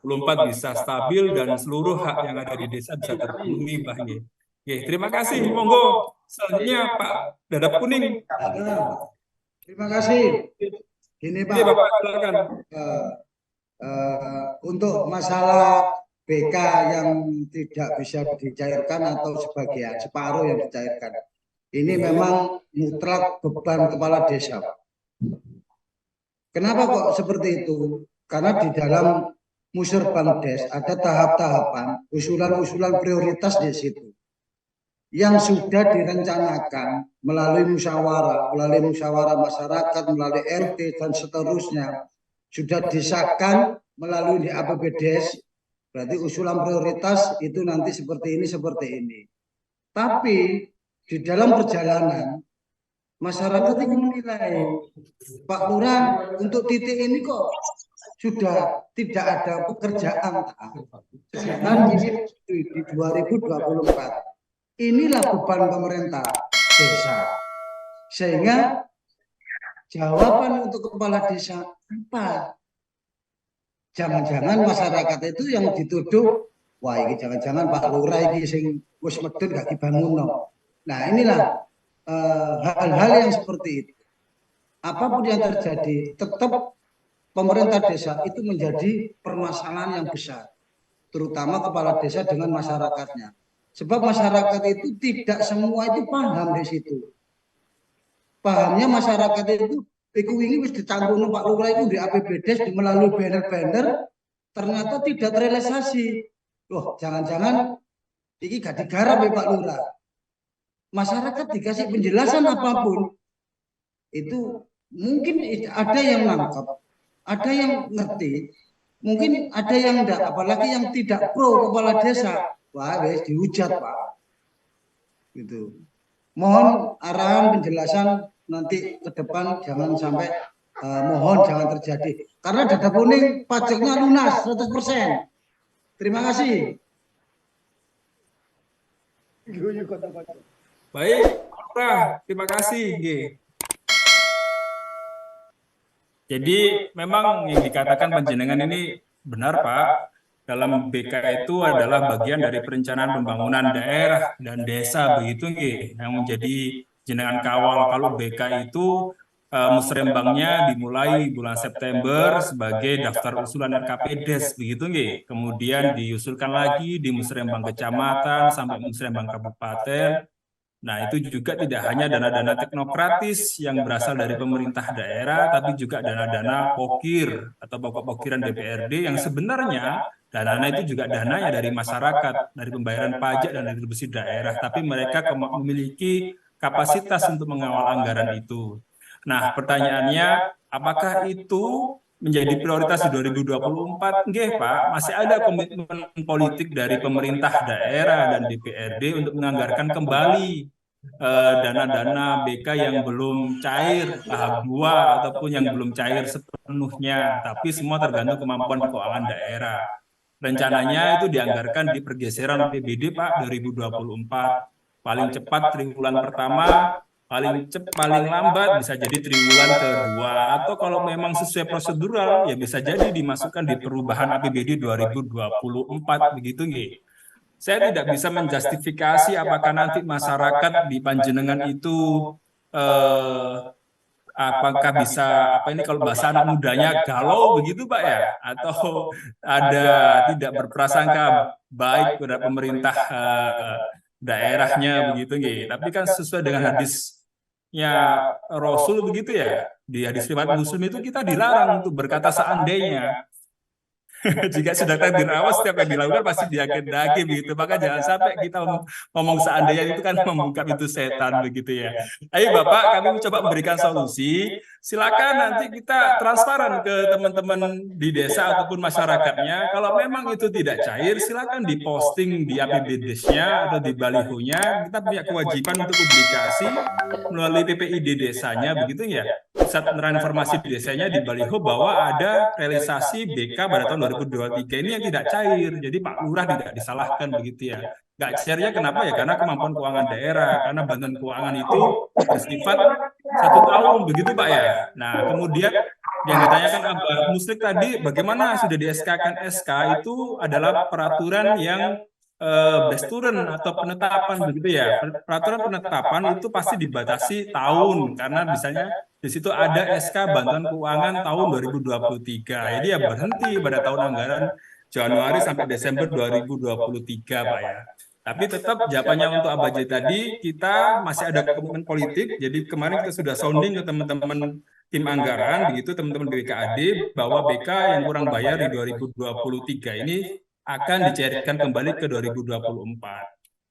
2024 bisa stabil dan seluruh hak yang ada di desa bisa terpenuhi Pak. Oke, terima kasih. Monggo selanjutnya Pak Dadap Kuning. Terima kasih. Gini Pak. Oke, Bapak silakan. Untuk masalah BK yang tidak bisa dicairkan atau sebagian separuh yang dicairkan, ini memang mutlak beban kepala desa. Kenapa kok seperti itu? Karena di dalam Musyawarah ada tahap-tahapan, usulan-usulan prioritas di situ yang sudah direncanakan melalui musyawarah masyarakat, melalui RT dan seterusnya, sudah disahkan melalui di APBDes. Berarti usulan prioritas itu nanti seperti ini. Tapi di dalam perjalanan masyarakat itu menilai, Pak Lurah untuk titik ini kok sudah tidak ada pekerjaan. Dan ini di 2024 inilah beban pemerintah desa, sehingga jawaban untuk kepala desa apa? Jangan-jangan masyarakat itu yang dituduh, wah ini jangan-jangan Pak Lurah ini sing wis medun gak dibangun. Nah inilah hal-hal yang seperti itu. Apapun yang terjadi, tetap pemerintah desa itu menjadi permasalahan yang besar, terutama kepala desa dengan masyarakatnya. Sebab masyarakat itu tidak semua itu paham di situ. Pahamnya masyarakat itu, ini wis ditanggung Pak Lurah itu di APBDes melalui banner-banner, ternyata tidak terrealisasi. Loh, jangan-jangan ini gak digarap ya Pak Lurah. Masyarakat dikasih penjelasan apapun, itu mungkin ada yang nangkap, ada yang ngerti, mungkin ada yang enggak, apalagi yang tidak pro kepala desa. Wah, wes dihujat Pak. Gitu. Mohon arahan penjelasan nanti ke depan, jangan sampai mohon jangan terjadi. Karena Dadap Kuning pajaknya lunas 100%. Terima kasih. Baik, terima kasih. Jadi memang yang dikatakan panjenengan ini benar Pak. Dalam BK itu adalah bagian dari perencanaan pembangunan daerah dan desa begitu nggih, yang menjadi jenengan kawal. Kalau BK itu musrembangnya dimulai bulan September sebagai daftar usulan RKPDes begitu nggih. Kemudian diusulkan lagi di musrembang kecamatan sampai musrembang kabupaten. Nah, itu juga tidak hanya dana-dana teknokratis yang berasal dari pemerintah daerah, tapi juga dana-dana pokir atau pokok-pokiran DPRD yang sebenarnya dana itu juga dananya dari masyarakat, dari pembayaran pajak dan retribusi daerah, tapi mereka memiliki kapasitas untuk mengawal anggaran itu. Nah, pertanyaannya, apakah itu menjadi prioritas di 2024? Nggih, Pak, masih ada komitmen politik dari pemerintah daerah dan DPRD untuk menganggarkan kembali dana-dana BK yang belum cair tahap 2 ataupun yang belum cair sepenuhnya, tapi semua tergantung kemampuan keuangan daerah. Rencananya itu dianggarkan di pergeseran APBD Pak 2024. Paling cepat triwulan pertama, paling lambat bisa jadi triwulan kedua, atau kalau memang sesuai prosedural ya bisa jadi dimasukkan di perubahan APBD 2024 begitu nggih. Saya tidak bisa menjustifikasi apakah nanti masyarakat di Panjenengan itu apakah bisa apa ini kalau bahasa anak mudanya galau begitu Pak ya, atau ada tidak berprasangka baik kepada pemerintah daerahnya begitu nggih. Tapi kan sesuai dengan hadisnya Rasul begitu ya, di hadis riwayat Muslim itu kita dilarang untuk berkata seandainya. Jika sudah takdir awal, setiap yang dilakukan pasti diakhir-akhir begitu. Maka jangan sampai kita ngomong seandainya, itu kan membuka pintu setan begitu ya. Ayo Bapak, kami mencoba memberikan solusi. Silakan nanti kita transparan ke teman-teman di desa ataupun masyarakatnya. Kalau memang itu tidak cair, silakan diposting di APBD-nya atau di balihonya. Kita punya kewajiban untuk publikasi melalui PPID desanya begitu ya. Pusat Penerangan Informasi di desanya di baliho bahwa ada realisasi BK pada tahun 2023 ini yang tidak cair. Jadi Pak Lurah tidak disalahkan begitu ya. Nggak cairnya kenapa ya? Karena kemampuan keuangan daerah, karena bantuan keuangan itu bersifat 1 tahun begitu Pak ya. Nah kemudian yang ditanyakan Abah Muslik tadi, bagaimana sudah di SK-kan SK itu adalah peraturan yang besturen atau penetapan begitu ya. Peraturan penetapan itu pasti dibatasi tahun karena misalnya di situ ada SK bantuan keuangan tahun 2023. Jadi ya berhenti pada tahun anggaran Januari sampai Desember 2023 Pak ya. Tapi tetap jawabannya untuk Abah J tadi kita masih ada komitmen politik. Jadi kemarin kita sudah sounding ke teman-teman tim anggaran begitu teman-teman BKAD bahwa BK yang kurang bayar di 2023 ini akan dicairkan kembali ke 2024.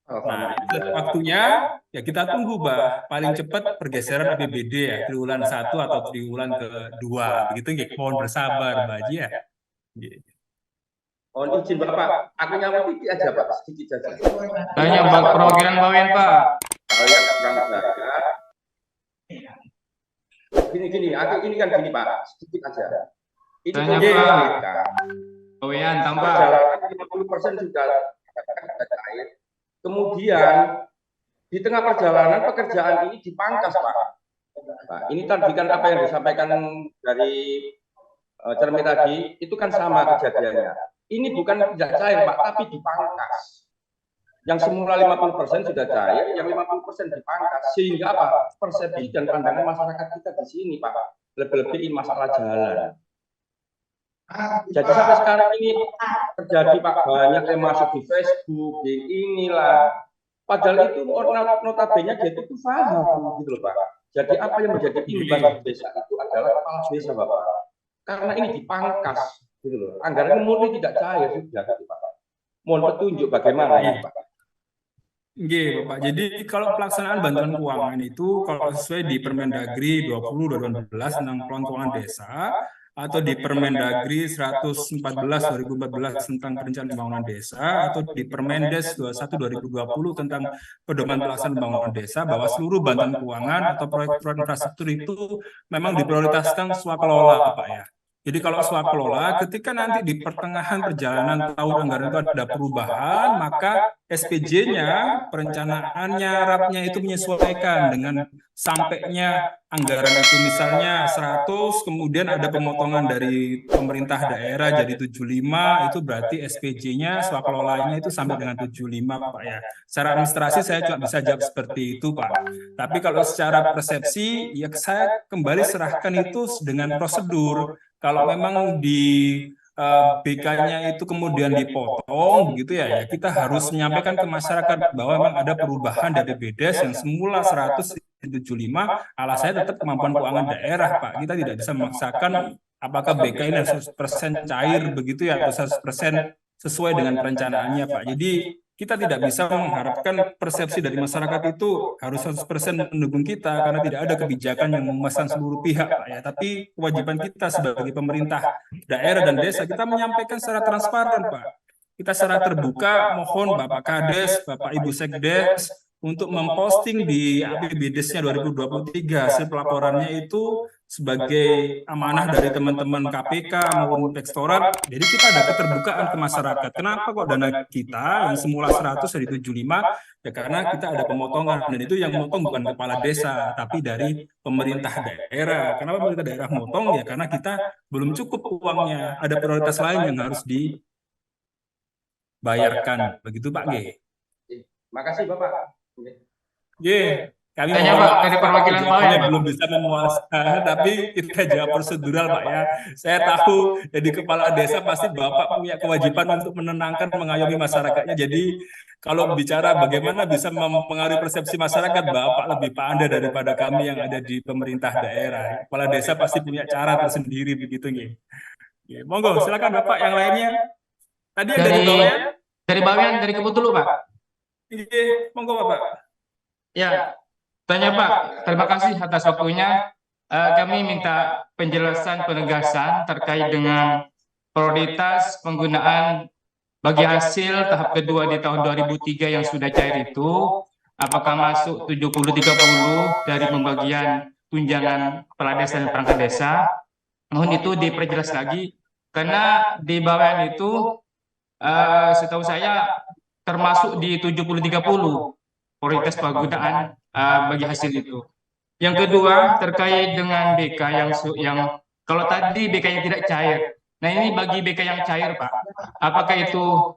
Nah, waktunya ya kita tunggu, Bah. Paling cepat pergeseran APBD ya, triwulan 1 atau triwulan kedua. Begitu nggih, mohon bersabar, Mbak Haji ya. Mohon izin Bapak, aku nyamuk sedikit aja Pak, sedikit saja. Tanya Mbak perwakilan Bawen Pak. Kalau yang kurang jaga, gini, aku ini kan gini Pak, sedikit aja. Ini Tanya Pak. Bawean tambah. Perjalanan 50% sudah cair. Kemudian di tengah perjalanan pekerjaan ini dipangkas Pak. Nah, ini tadi kan apa yang disampaikan dari Cermin tadi itu kan sama kejadiannya. Ini bukan tidak cair Pak, tapi dipangkas. Yang semula 50% sudah cair, yang 50% dipangkas. Sehingga apa? Persepsi dan pandangan masyarakat kita di sini Pak, lebih-lebih masalah jalan. Jadi sampai sekarang ini terjadi Pak, banyak yang masuk di Facebook, di inilah. Padahal itu notabene dia itu paham gitu loh Pak. Jadi apa yang menjadi imbas di desa itu adalah kepala desa Bapak. Karena ini dipangkas gitu loh. Anggaran murni tidak cair sudah gitu Pak. Mohon petunjuk bagaimana ya Pak. Nggih, Bapak. Jadi kalau pelaksanaan bantuan keuangan itu kalau sesuai di Permendagri 20/2012 tentang Pelan Keuangan Desa atau di Permendagri 114 2014 tentang Perencanaan Pembangunan Desa atau di Permendes 21 2020 tentang Pedoman Pelaksanaan Pembangunan Desa bahwa seluruh bantuan keuangan atau proyek-proyek infrastruktur itu memang diprioritaskan swakelola Pak ya. Jadi kalau swakelola ketika nanti di pertengahan perjalanan tahun anggaran itu ada perubahan, maka SPJ-nya, perencanaannya, RAP-nya itu menyesuaikan dengan sampainya anggaran itu misalnya 100, kemudian ada pemotongan dari pemerintah daerah jadi 75, itu berarti SPJ-nya, swakelolanya itu sampai dengan 75 Pak ya. Secara administrasi saya cuma bisa jawab seperti itu Pak. Tapi kalau secara persepsi, ya saya kembali serahkan itu dengan prosedur. Kalau memang di BK-nya itu kemudian dipotong begitu ya, kita harus menyampaikan ke masyarakat bahwa memang ada perubahan dari BPDes yang semula 175, alasannya tetap kemampuan keuangan daerah, Pak. Kita tidak bisa memaksakan apakah BK ini 100% cair begitu ya, atau 100% sesuai dengan perencanaannya, Pak. Jadi kita tidak bisa mengharapkan persepsi dari masyarakat itu harus 100% mendukung kita, karena tidak ada kebijakan yang memesan seluruh pihak, Pak ya. Tapi kewajiban kita sebagai pemerintah daerah dan desa, kita menyampaikan secara transparan, Pak. Kita secara terbuka mohon Bapak Kades, Bapak Ibu Sekdes untuk memposting di APBDes-nya 2023 hasil pelaporannya itu sebagai amanah dari teman-teman KPK maupun Inspektorat. Jadi kita ada keterbukaan ke masyarakat. Kenapa kok dana kita yang semula 100 jadi 75? Ya karena kita ada pemotongan, dan itu yang motong bukan kepala desa, tapi dari pemerintah daerah. Kenapa pemerintah daerah motong? Ya karena kita belum cukup uangnya. Ada prioritas lain yang harus dibayarkan. Begitu Pak G. Makasih Bapak. G. Kami Tanya Pak dari perwakilan Bawen, Pak. belum bisa memuaskan, tapi kita jawab prosedural Pak ya. Saya tahu jadi kepala desa pasti Bapak punya kewajiban untuk menenangkan, mengayomi masyarakatnya. Jadi kalau bicara bagaimana bisa mempengaruhi persepsi masyarakat, Bapak lebih pandai daripada kami yang ada di pemerintah daerah. Kepala desa pasti punya cara tersendiri begitu nih. Monggo silakan Bapak yang lainnya. Tadi ada di Bawen. Dari Bawen, dari Kebun dulu Pak. Iya, monggo Bapak. Ya. Tanya Pak, terima kasih atas waktunya. Kami minta penjelasan penegasan terkait dengan prioritas penggunaan bagi hasil tahap kedua di tahun 2003 yang sudah cair itu, apakah masuk 70-30 dari pembagian tunjangan kepala desa dan perangkat desa. Mohon itu diperjelas lagi, karena di bawah itu setahu saya termasuk di 70-30 prioritas penggunaan bagi hasil itu. Yang kedua terkait dengan BK yang kalau tadi BK yang tidak cair. Nah ini bagi BK yang cair Pak, apakah itu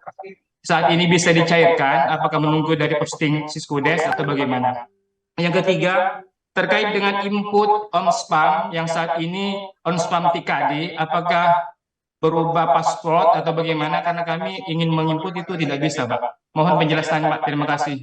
saat ini bisa dicairkan? Apakah menunggu dari posting Siskudes atau bagaimana? Yang ketiga terkait dengan input OMSPAM yang saat ini OMSPAM TKD, apakah berubah paspor atau bagaimana? Karena kami ingin menginput itu tidak bisa Pak. Mohon penjelasannya Pak. Terima kasih.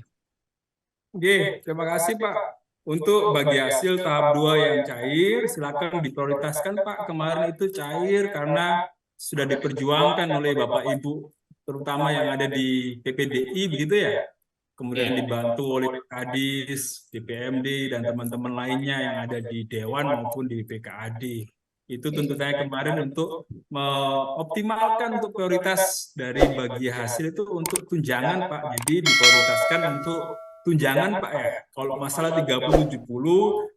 Oke, terima kasih Pak. Untuk bagi hasil tahap 2 yang cair, silakan diprioritaskan Pak. Kemarin itu cair karena sudah diperjuangkan oleh Bapak Ibu, terutama yang ada di PPDI begitu ya. Kemudian dibantu oleh Kadis, DPMD, dan teman-teman lainnya yang ada di Dewan maupun di PKAD. Itu tuntutannya kemarin untuk mengoptimalkan untuk prioritas dari bagi hasil itu untuk tunjangan Pak. Jadi diprioritaskan untuk tunjangan Pak ya. Kalau masalah 30-70,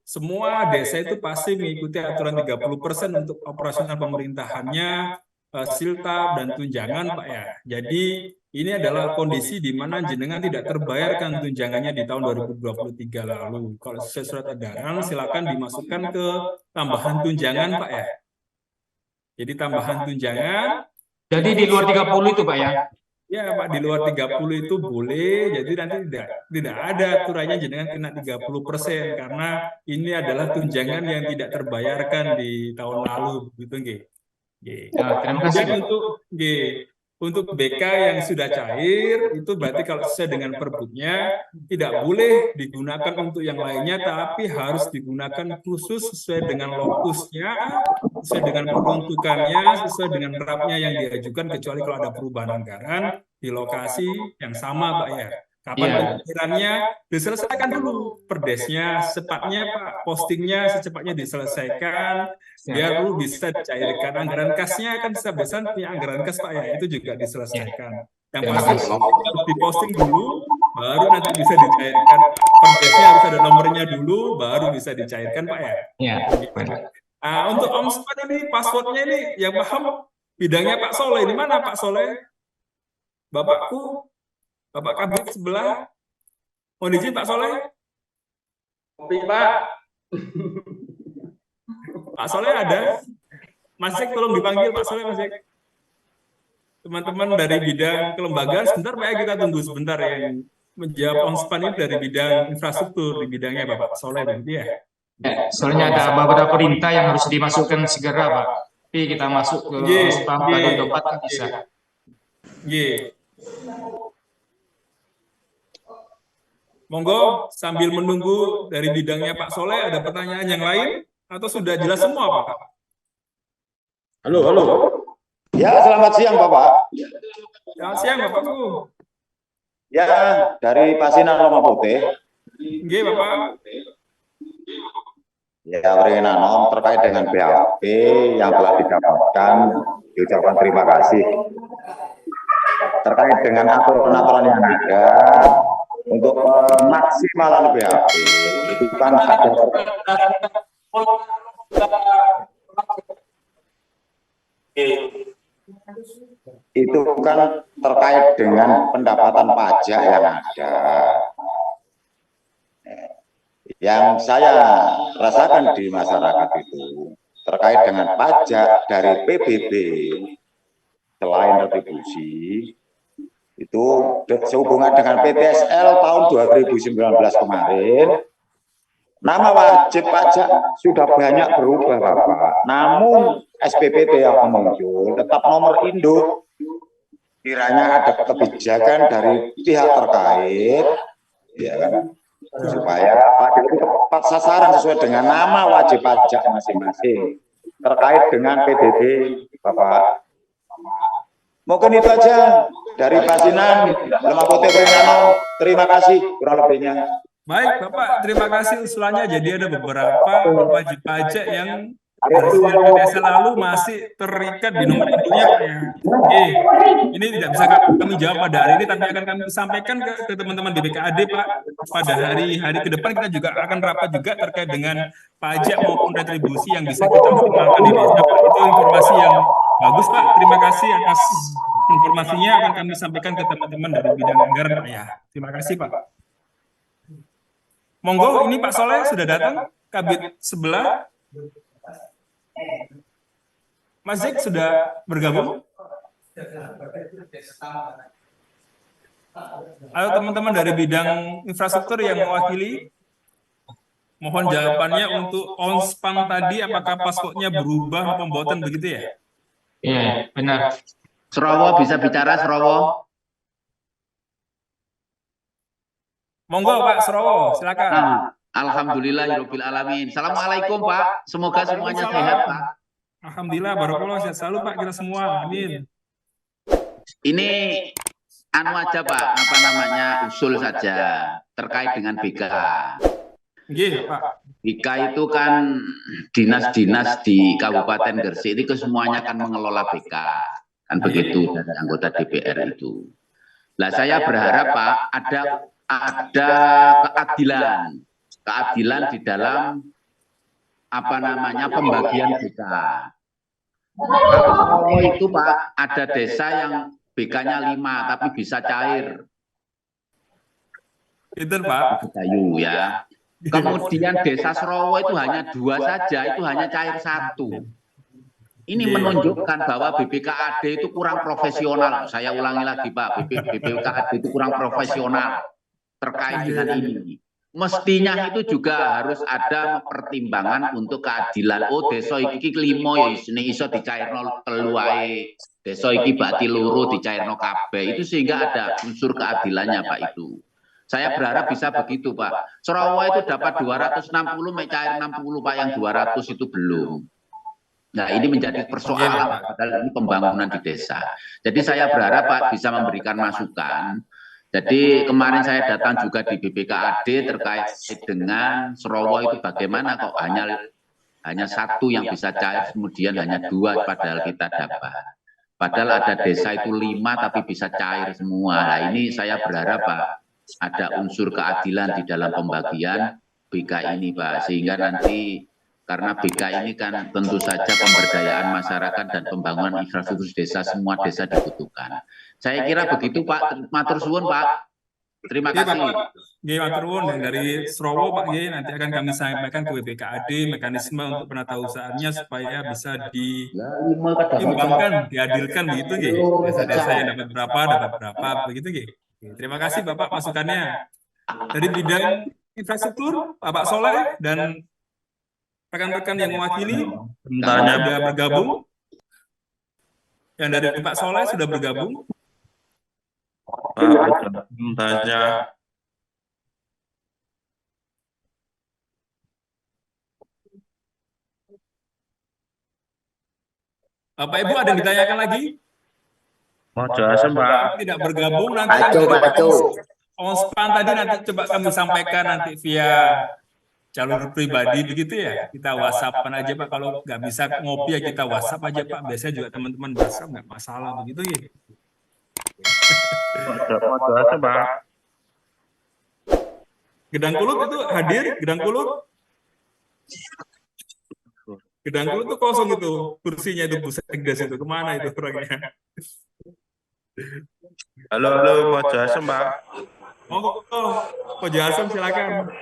semua desa itu pasti mengikuti aturan 30% untuk operasional pemerintahannya, siltap dan tunjangan Pak ya. Jadi ini adalah kondisi di mana jenengan tidak terbayarkan tunjangannya di tahun 2023 lalu. Kalau sesuai surat edaran silakan dimasukkan ke tambahan tunjangan Pak ya. Jadi tambahan tunjangan. Jadi di luar 30 itu Pak ya? Ya Pak, di luar 30 itu boleh, jadi nanti tidak ada aturannya jenengan kena 30% karena ini adalah tunjangan yang tidak terbayarkan di tahun lalu, gitu nggih. Terima kasih. Untuk BK yang sudah cair itu berarti kalau sesuai dengan perbuknya tidak boleh digunakan untuk yang lainnya, tapi harus digunakan khusus sesuai dengan lokusnya, sesuai dengan peruntukannya, sesuai dengan rapnya yang diajukan, kecuali kalau ada perubahan anggaran di lokasi yang sama Pak ya. Kapan pengirimannya diselesaikan dulu, perdesnya secepatnya Pak, postingnya secepatnya diselesaikan, biar dulu bisa dicairkan. Anggaran kasnya kan bisa punya anggaran kas Pak ya, itu juga diselesaikan. Yang pasti harus diposting dulu, baru nanti bisa dicairkan. Perdesnya harus ada nomornya dulu, baru bisa dicairkan Pak ya. Untuk OMSPAM ini passwordnya ini yang paham bidangnya Pak Soleh. Di mana Pak Soleh? Bapakku. Bapak Kabit sebelah. Mohon izin Pak Soleh. Pak. Pak Soleh ada? Mas Cek tolong dipanggil Pak Soleh, Mas Cek. Teman-teman dari bidang kelembagaan, sebentar Pak ya, kita tunggu sebentar yang menjawab OMSPAM ini dari bidang infrastruktur, di bidangnya Bapak Soleh nanti ya. Soalnya ada beberapa perintah yang harus dimasukkan segera Pak. tapi kita masuk ke spam tadi tempat kan bisa. Monggo sambil menunggu dari bidangnya Pak Soleh, ada pertanyaan yang lain atau sudah jelas semua Pak? Halo. Ya, selamat siang Bapak. Selamat siang Bapakku. Ya, dari Pasinan Loma Putih. Nggih Bapak. Ya, Renanom terkait dengan BAP yang telah didapatkan, diucapkan terima kasih. Terkait dengan aturan-aturan yang ada untuk pemaksimalan BAP, itu kan ada itu kan terkait dengan pendapatan pajak yang ada. Yang saya rasakan di masyarakat itu terkait dengan pajak dari PBB selain retribusi itu sehubungan dengan PTSL tahun 2019 kemarin, nama wajib pajak sudah banyak berubah Bapak, namun SPPT yang muncul tetap nomor induk. Kiranya ada kebijakan dari pihak terkait, ya kan, supaya pajak itu tepat sasaran sesuai dengan nama wajib pajak masing-masing terkait dengan PDB Bapak. Mungkin itu aja dari Pasinan Loma Putih Renanom. Terima kasih kurang lebihnya. Baik Bapak, terima kasih usulannya. Jadi ada beberapa wajib pajak yang hasil PTSL lalu masih terikat di nomor induknya Pak ya. Ini tidak bisa kami jawab pada hari ini, tapi akan kami sampaikan ke teman-teman BPKAD Pak. Pada hari-hari ke depan kita juga akan rapat juga terkait dengan pajak maupun retribusi yang bisa kita optimalkan di desa Pak. Itu informasi yang bagus Pak. Terima kasih atas informasinya, akan kami sampaikan ke teman-teman dari bidang anggaran Pak ya. Terima kasih Pak. Monggo, ini Pak Soleh sudah datang, Kabid sebelah. Mas Zik sudah bergabung? Ayo teman-teman dari bidang infrastruktur yang mewakili, mohon jawabannya untuk ONSPAM tadi, apakah paspornya berubah pembuatan begitu ya? Iya, benar. Serowo bisa bicara, Serowo. Monggo Pak Serowo, silakan. Alhamdulillahirabbil alamin. Assalamualaikum Pak. Semoga semuanya sehat Pak. Alhamdulillah, barakallah, sehat selalu Pak kita semua. Amin. Ini anu aja Pak, apa namanya, usul saja terkait dengan BK. Nggih, Pak. BK itu kan dinas-dinas di Kabupaten Gresik itu semuanya kan mengelola BK. Kan begitu dari anggota DPR itu. Nah, saya berharap Pak ada keadilan di dalam apa namanya pembagian BK. Kalau itu Pak, ada desa yang BK-nya 5 tapi bisa cair. Itu Pak. Kayu ya. Kemudian desa Serowo itu hanya 2 saja, itu hanya cair 1. Ini menunjukkan bahwa BPKAD itu kurang profesional. Saya ulangi lagi Pak, BPKAD itu kurang profesional terkait dengan ini. Mestinya itu juga harus ada pertimbangan untuk keadilan. Oh, desa iki 5 ya isine iso dicairno 3 wae. Desa iki bati loro dicairno kabeh. Itu sehingga ada unsur keadilannya Pak itu. Saya berharap bisa begitu Pak. Serowo itu dapat 260, cair 60 Pak, yang 200 itu belum. Nah, ini menjadi persoalan padahal ini pembangunan di desa. Jadi saya berharap Pak bisa memberikan masukan. Jadi kemarin saya datang juga di BPKAD terkait dengan Serowo itu bagaimana kok hanya 1 yang bisa cair, kemudian hanya 2 padahal kita dapat. Padahal ada desa itu 5 tapi bisa cair semua. Nah, ini saya berharap Pak ada unsur keadilan di dalam pembagian BK ini Pak, sehingga nanti karena BK ini kan tentu saja pemberdayaan masyarakat dan pembangunan infrastruktur desa, semua desa dibutuhkan. Saya kira begitu Pak. Matur suwun Pak. Terima kasih. Nggih, matur nuwun. Dan dari Serowo Pak nggih, nanti akan kami sampaikan ke BPKAD mekanisme untuk penatausahaannya supaya bisa diimbangkan, diadilkan begitu nggih. Desa-desa yang dapat berapa begitu nggih. Terima kasih Bapak masukannya. Dari bidang infrastruktur Bapak Soleh dan rekan-rekan yang mewakili sudah bergabung. Yang dari Pak Soleh sudah bergabung? Tanya. Bapak Ibu ada yang ditanyakan lagi? Mau jelasin, Pak. Tidak bergabung nanti yang dari ONSPAN tadi nanti coba kami sampaikan nanti via jalur pribadi begitu ya. Kita WhatsApp-an aja Pak, kalau nggak bisa ngopi ya kita WhatsApp aja Pak. Biasanya juga teman-teman WhatsApp nggak masalah begitu ya. Mau jelasin, Pak. Gedang Kulut itu hadir, Gedang Kulut. Gedang Kulut itu kosong itu kursinya itu Bu Sekdes itu kemana itu orangnya? Halo, mau jelasin, Pak. Ko Jasem silakan.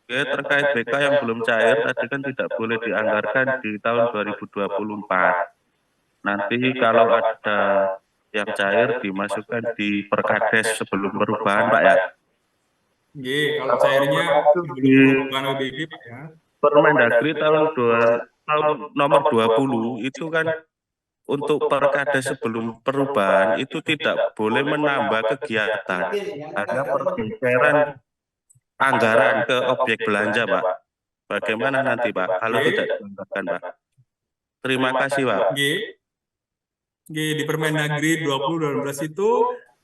Oke, terkait BK yang belum cair, tadi kan tidak boleh dianggarkan di tahun 2024. Nanti kalau ada yang cair dimasukkan di Perkades sebelum perubahan, Pak ya. Kalau cairnya sebelum perubahan PBB, Pak ya. Permendagri tahun nomor 20 itu kan untuk Perkades sebelum perubahan itu tidak boleh menambah kegiatan, hanya pergeseran anggaran ke objek belanja, Pak. Bagaimana nanti, Pak, kalau tidak dianggarkan, Pak? Terima kasih, Pak. Di Permendagri 2012 itu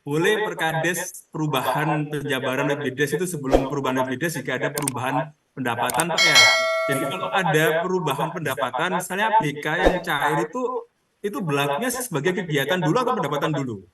boleh Perkades perubahan penjabaran BPJS itu sebelum perubahan BPJS jika ada perubahan pendapatan, Pak ya. Jadi kalau ada perubahan pendapatan, misalnya BK yang cair itu berlakunya sebagai kegiatan dulu atau pendapatan dulu?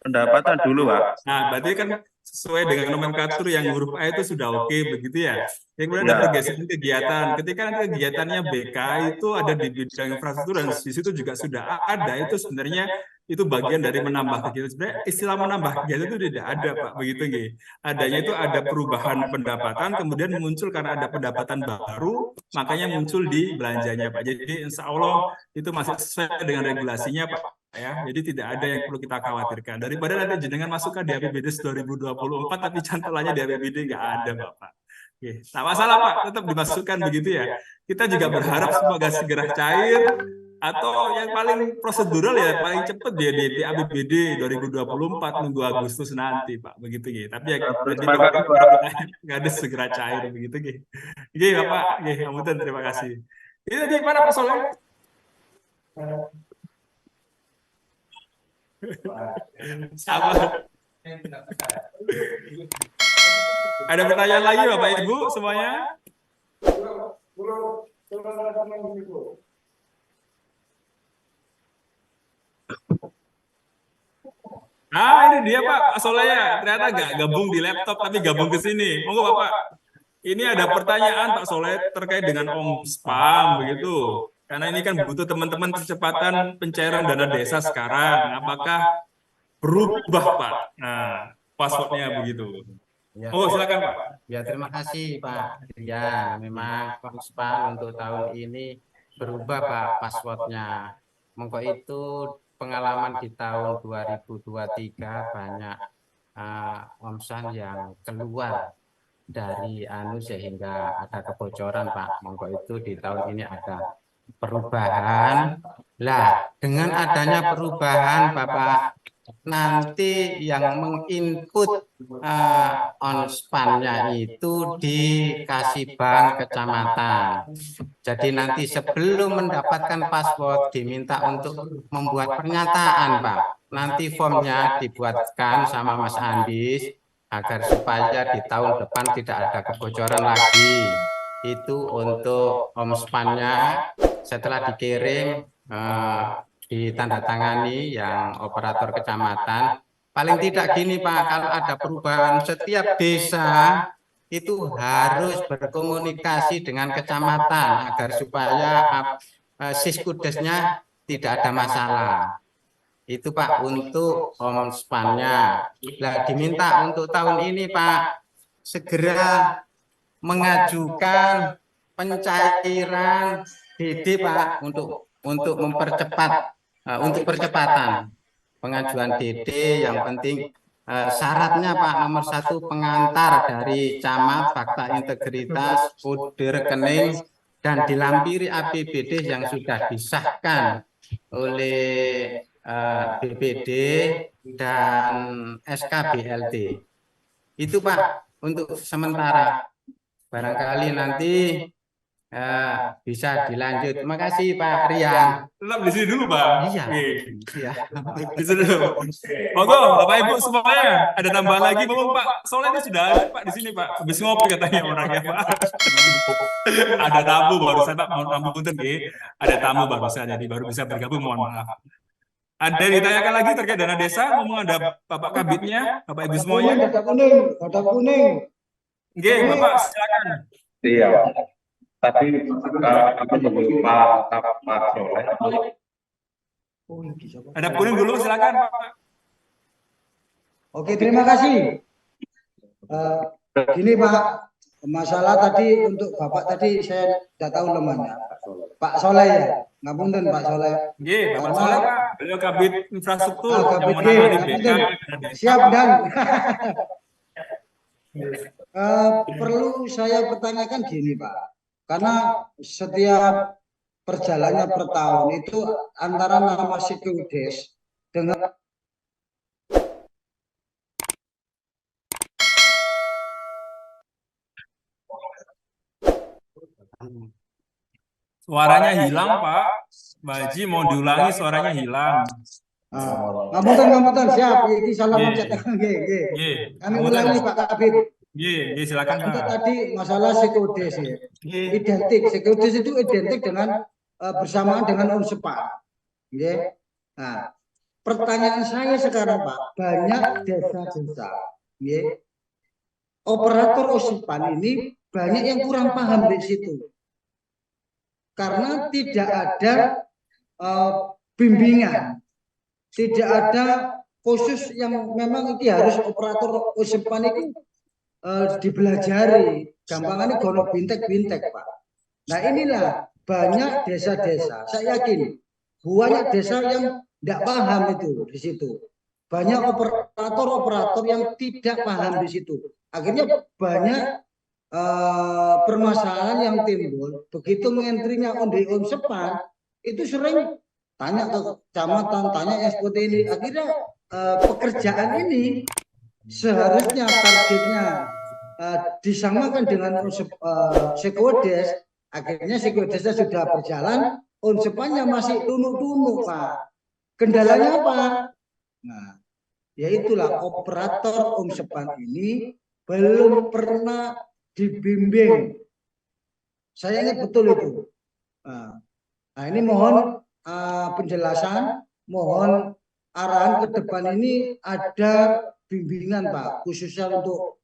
Pendapatan dulu, Pak. Nah, berarti kan sesuai dengan nomenklatur yang huruf A itu sudah oke begitu ya. Yang kemudian ada pergeseran kegiatan. Ketika nanti kegiatannya BK itu ada di bidang infrastruktur dan di situ juga sudah ada, itu sebenarnya itu bagian dari menambah kegiatan. Sebenarnya istilah menambah kegiatan itu tidak ada, Pak, begitu nggih. Adanya itu ada perubahan pendapatan, kemudian muncul karena ada pendapatan baru, makanya muncul di belanjanya, Pak. Jadi insya Allah itu masih sesuai dengan regulasinya, Pak. Ya, jadi tidak ada yang perlu kita khawatirkan. Daripada nanti jenengan masukkan di APBD 2024 tapi cantolannya di APBD nggak ada, Bapak. Oke, tak masalah, Pak, tetap dimasukkan begitu ya. Kita juga berharap semoga segera cair atau yang paling prosedural ya paling cepat dia di APBD 2024 nunggu Agustus nanti, Pak, begitu gitu. Tapi ya nggak ada segera cair begitu gitu. Oke, Bapak, oke, terima kasih. Ini tadi mana Pak Soleh? Sabar. Ada pertanyaan lagi Bapak Ibu semuanya? Nah, ini dia Pak Soleh ya. Ternyata nggak gabung di laptop tapi gabung ke sini. Monggo Bapak. Ini ada pertanyaan Pak Soleh terkait dengan OMSPAM begitu. Karena ini kan butuh teman-teman percepatan pencairan dana desa sekarang. Apakah berubah, Pak? Nah, passwordnya begitu. Ya. Oh, silakan, Pak. Ya, terima kasih, Pak. Ya, memang OMSPAM untuk tahun ini berubah, Pak, passwordnya. Monggo itu pengalaman di tahun 2023 banyak OMSPAM yang keluar dari sehingga ada kebocoran, Pak. Monggo itu di tahun ini ada perubahan. Lah, dengan adanya perubahan, Bapak, nanti yang menginput OMSPAM-nya itu dikasih bank kecamatan. Jadi nanti sebelum mendapatkan password diminta untuk membuat pernyataan, Pak. Nanti formnya dibuatkan sama Mas Andis agar supaya di tahun depan tidak ada kebocoran lagi. Itu untuk OMSPAM-nya setelah dikirim ditandatangani yang operator kecamatan. Paling tidak gini Pak, kalau ada perubahan setiap desa itu harus berkomunikasi dengan kecamatan agar supaya Siskudesnya tidak ada masalah. Itu Pak untuk OMSPAM-nya. Nah, diminta untuk tahun ini Pak segera mengajukan pencairan DD Pak untuk mempercepat untuk percepatan pengajuan DD. Yang penting syaratnya Pak nomor 1 pengantar dari camat, fakta integritas, kode rekening dan dilampiri APBD yang sudah disahkan oleh BPD dan SKBLT. Itu Pak untuk sementara. Barangkali nanti bisa dilanjut. Terima kasih Pak Rian. Tetap di sini dulu, Bang. Iya. Iya. Di sini dulu. Monggo, Bapak Ibu semuanya. Ada tambahan lagi, Bapak Pak Soleh ini sudah ada Pak di sini, Pak. Habis ngopi katanya orangnya, Pak. Ada tamu barusan, Pak. Mohon tamu punten nggih. Ada tamu barusan, jadi baru bisa bergabung. Mohon maaf. Ada yang ditanyakan lagi terkait dana desa? Ngomong ada Bapak Kabitnya, Bapak Ibu semuanya. Data kuning. Nggih, Bapak silakan. Iya. Tapi aku menurut Pak Soleh. Ada kuning dulu, silakan Pak. Oke, terima kasih. Gini Pak, masalah tadi untuk Bapak tadi saya tidak tahu namanya. Pak Soleh ya, ngapunten Pak Soleh. Nggih, Bapak Soleh Pak, beliau Kabit Infrastruktur Kabit yang menangani BK. Siap dan perlu saya pertanyakan gini Pak, karena setiap perjalanannya per tahun itu antara nama Sekurides dengan Suaranya hilang Pak, Mbak Haji mau diulangi suaranya hilang. ngapunten siap, ini salah mencet. Kami ulangi Pak Kabit. Silakan Pak. Untuk tadi masalah Sekurides ya. Identik, Sekurides itu identik dengan bersamaan dengan Unsepan. Nah, pertanyaan saya sekarang Pak, banyak desa-desa, operator Unsepan ini banyak yang kurang paham di situ, karena tidak ada bimbingan, tidak ada khusus yang memang ini harus operator Unsepan itu dibelajari. Gampangannya gono bintek-bintek Pak. Nah inilah banyak desa-desa, saya yakin banyak desa yang tidak paham itu di situ. Banyak operator-operator yang tidak paham di situ. Akhirnya banyak permasalahan yang timbul. Begitu mengentrinya di Unsepan, itu sering tanya ke kecamatan, tanya yang seperti ini. Akhirnya pekerjaan ini seharusnya targetnya disamakan dengan Sekurides. Akhirnya Sekuridesnya sudah berjalan, Unsepannya masih tunuk-tunuk Pak. Kendalanya apa? Nah, yaitulah operator Unsepan ini belum pernah dibimbing. Saya ingat betul itu. Nah ini mohon penjelasan, mohon arahan ke depan ini ada bimbingan Pak, khususnya untuk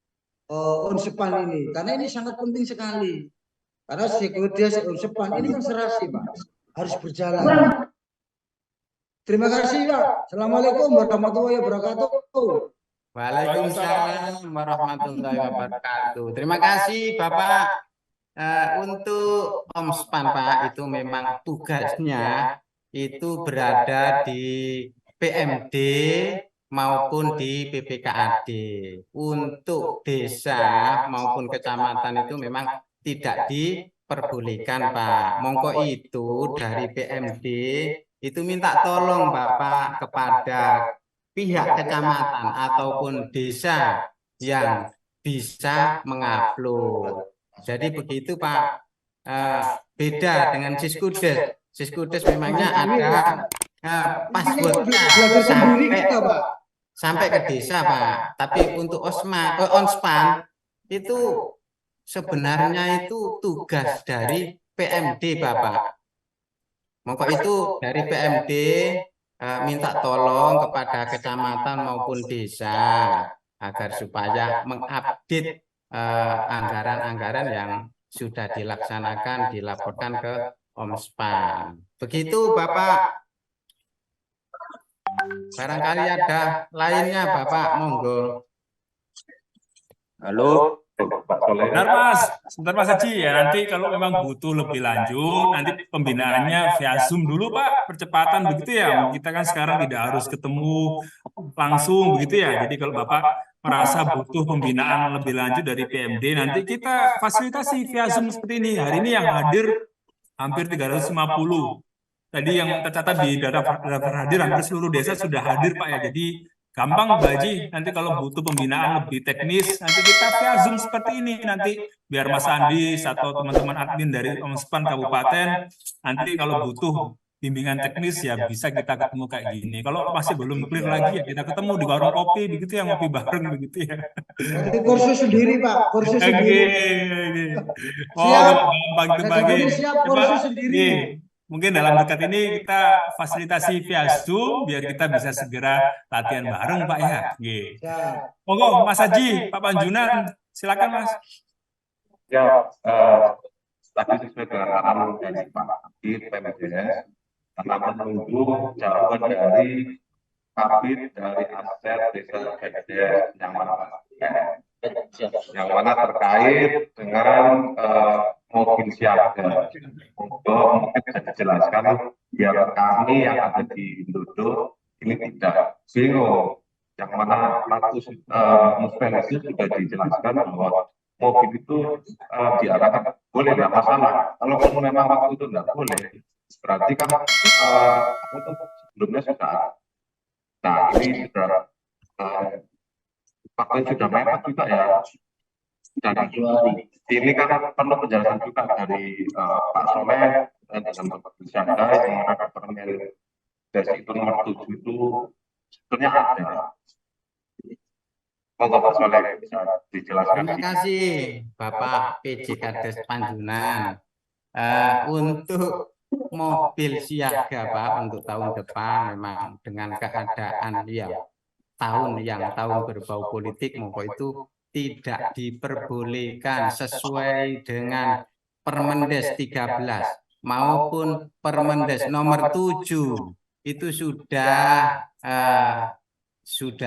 Unsepan ini, karena ini sangat penting sekali. Karena Sekurides Unsepan ini kan serasi Pak, harus berjalan. Terima kasih Pak. Assalamualaikum warahmatullahi wabarakatuh. Waalaikumsalam warahmatullahi wabarakatuh. Terima kasih Bapak. Untuk Omspan Pak, itu memang tugasnya itu berada di PMD maupun di BPKAD. Untuk desa maupun kecamatan itu memang tidak diperbolehkan Pak. Mongko itu dari PMD itu minta tolong Bapak kepada pihak kecamatan ataupun desa yang bisa mengupload. Jadi begitu Pak, beda dengan Siskudes. Siskudes memangnya ada passwordnya sampai ke desa Pak. Tapi untuk Onspan itu sebenarnya itu tugas dari PMD Bapak. Maka itu dari PMD minta tolong kepada kecamatan maupun desa agar supaya mengupdate anggaran-anggaran yang sudah dilaksanakan, dilaporkan ke Omspan. Begitu Bapak. Barangkali ada lainnya Bapak, monggo. Halo Pak Soleh. Sebentar Mas Haji ya, nanti kalau memang butuh lebih lanjut, nanti pembinaannya via Zoom dulu Pak, percepatan begitu ya. Kita kan sekarang tidak harus ketemu langsung begitu ya. Jadi kalau Bapak merasa butuh pembinaan lebih lanjut dari PMD, nanti kita fasilitasi via Zoom seperti ini. Hari ini yang hadir hampir 350 tadi yang tercatat di daftar hadir hampir seluruh desa sudah hadir Pak ya. Jadi gampang Mbak Haji, nanti kalau butuh pembinaan lebih teknis, nanti kita via Zoom seperti ini nanti biar Mas Andi atau teman-teman admin dari Omspan Kabupaten nanti kalau butuh bimbingan teknis ya bisa kita ketemu kayak gini. Kalau masih belum clear lagi ya kita ketemu di warung kopi begitu ya, ngopi bareng begitu ya. Jadi kursus sendiri Pak, kursus Oke, sendiri. oh Siap. gampang itu Jadi Pak. ini siap kursus sendiri. Mungkin dalam dekat ini kita fasilitasi via Zoom biar kita bisa segera latihan bareng Pak ya. Monggo Mas Haji, Pak Panjunan, silakan Mas. Ya, tadi sesuai dengan arahan dari Pak Kabid PMDS, karena menunggu jawaban dari Kabid dari aset desa GDS yang mana terkait dengan mobil siaga. Monggo mungkin bisa dijelaskan biar kami yang ada di Indodo ini tidak bingung. Yang mana Muspen itu sudah dijelaskan bahwa mobil itu diarahkan boleh, nggak masalah. Kalau kamu memang waktu itu nggak boleh, berarti kan itu sebelumnya sudah ada. Nah ini sudah waktu sudah mepet juga ya. Dan ini kan perlu penjelasan juga dari Pak Soleh dan Bapak Wisata yang mana Permen Des itu nomor 7 itu sebetulnya ada. Monggo Pak Soleh bisa dijelaskan. Terima kasih Bapak PJ Kades Panjunan. Untuk mobil siaga Pak untuk tahun depan memang dengan keadaan tahun berbau politik maupun itu tidak diperbolehkan sesuai dengan Permendes 13 maupun Permendes nomor 7 itu sudah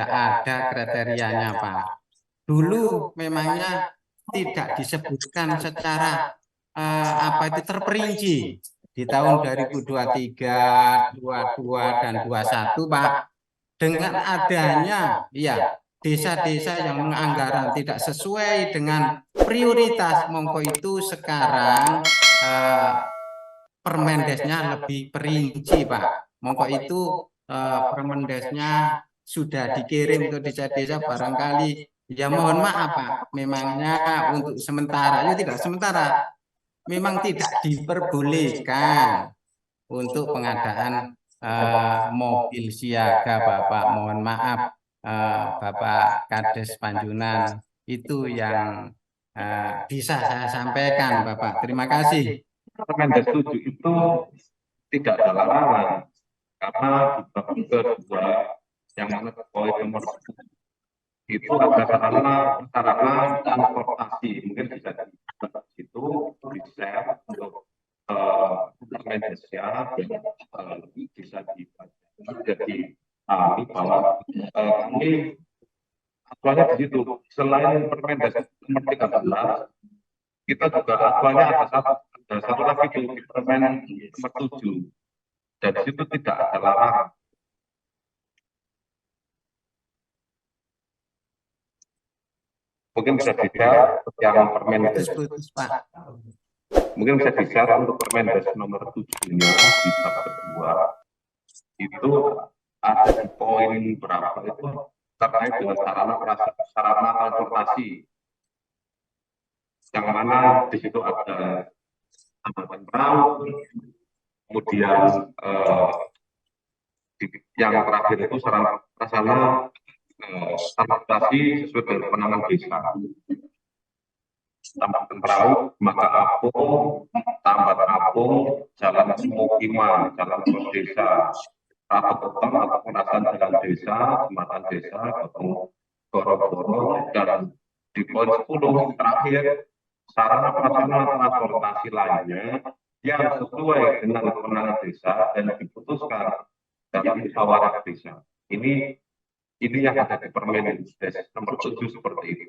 ada kriterianya Pak. Dulu memangnya tidak disebutkan secara itu terperinci di tahun 2023, 22 dan 21 Pak. Dengan adanya desa-desa yang menganggaran tidak sesuai dengan prioritas mongko itu sekarang Permendesnya lebih perinci Pak. Mongko itu Permendesnya sudah dikirim ke desa-desa barangkali ya mohon maaf Pak, memangnya untuk sementara tidak sementara memang tidak diperbolehkan untuk pengadaan mobil siaga Bapak, mohon maaf Bapak Kades Panjunan, itu yang bisa saya sampaikan Bapak. Terima kasih. Permendes 7 itu tidak ada larangan karena di bab kedua yang mana poin nomor 10 itu ada sarana transportasi, mungkin bisa di situ di share untuk Permendesnya bisa dibaca. Jadi kami bahwa kami acuannya di situ selain Permendes nomor 13 kita juga acuannya ada satu lagi di Permen nomor 7 dan di situ tidak ada larangan. Mungkin bisa di-share yang Permendes. Mungkin bisa di-share untuk Permendes nomor 7-nya di bab kedua itu ada di poin berapa itu terkait dengan sarana transportasi yang mana di situ ada angkutan perahu, kemudian yang terakhir itu sarana transportasi sesuai dengan penanganan desa. Tambatan perahu, maka apung, tambat apung, jalan pemukiman, jalan desa, atau potong atau penasan jalan desa, jembatan desa, atau goro-goro, dan di poin 10 terakhir sarana prasarana transportasi lainnya yang sesuai dengan kewenangan desa dan diputuskan dalam musyawarah desa. Ini yang ada di Permendes nomor 7 seperti itu.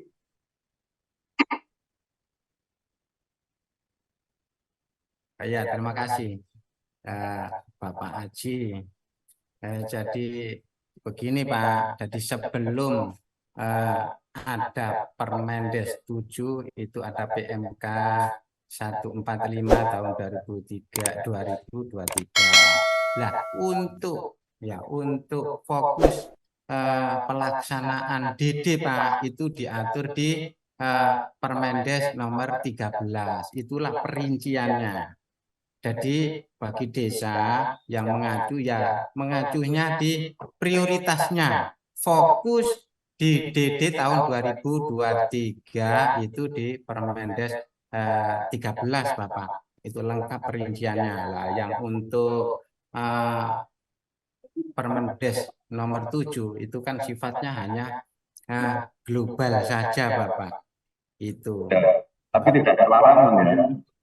Ya, terima kasih Bapak Haji. Jadi begini Pak, jadi sebelum ada Permendes 7 itu ada PMK 145 tahun 2023. Nah, untuk fokus pelaksanaan DD Pak itu diatur di Permendes nomor 13. Itulah perinciannya. Jadi bagi desa yang mengacu mengacunya di prioritasnya. Fokus di DD tahun 2023 itu di Permendes 13 Bapak. Itu lengkap perinciannya lah. Yang untuk Permendes nomor 7 itu kan sifatnya hanya global saja Bapak. Itu. Tapi tidak ada larangan ya.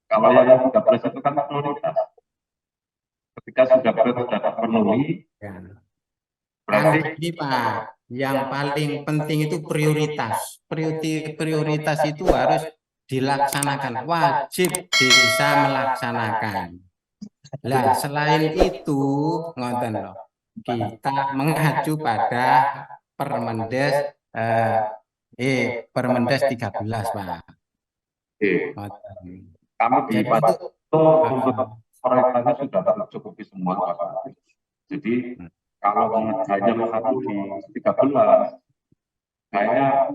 Kalau yang 13 itu kan prioritas. Ketika sudah terpenuhi, berarti ini Pak, yang paling penting itu prioritas. Prioritas itu harus dilaksanakan, wajib bisa melaksanakan. Nah, selain itu, ngoten loh, kita mengacu pada Permendes Permendes 13 Pak. Kami di Pak itu untuk prioritasnya sudah tercukupi semua Pak. Jadi kalau hanya satu di 13, kayaknya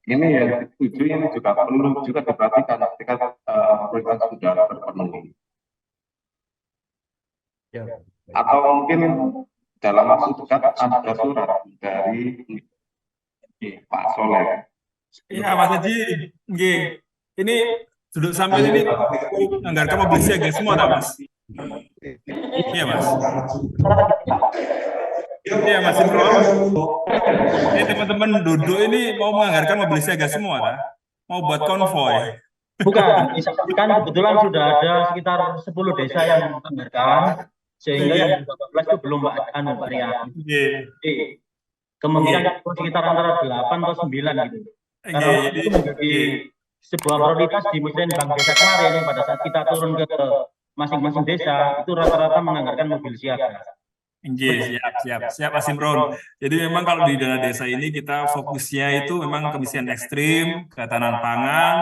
ini yang setuju ini juga perlu juga diperhatikan ketika prioritas sudah terpenuhi. Atau mungkin dalam waktu dekat ada surat dari Pak Soleh. Iya Mas Haji, ini duduk sambil ini anggarkan mobil siaga semua tak Mas? Iya Mas. Iya Mas Imron. Ini teman-teman duduk ini mau menganggarkan mobil siaga semua tak? Mau buat konvoy. Bukan, kan kebetulan sudah ada sekitar 10 desa yang menganggarkan, sehingga yang 12 itu belum Pak Rian. Jadi kemungkinan sekitar antara 8 atau 9 gitu. Karena itu menjadi sebuah prioritas di Musrenbang desa kemarin pada saat kita turun ke masing-masing desa itu rata-rata menganggarkan mobil siaga. Siap Mas Imron. Jadi memang kalau di dana desa ini kita fokusnya itu memang kemiskinan ekstrim, ketahanan pangan,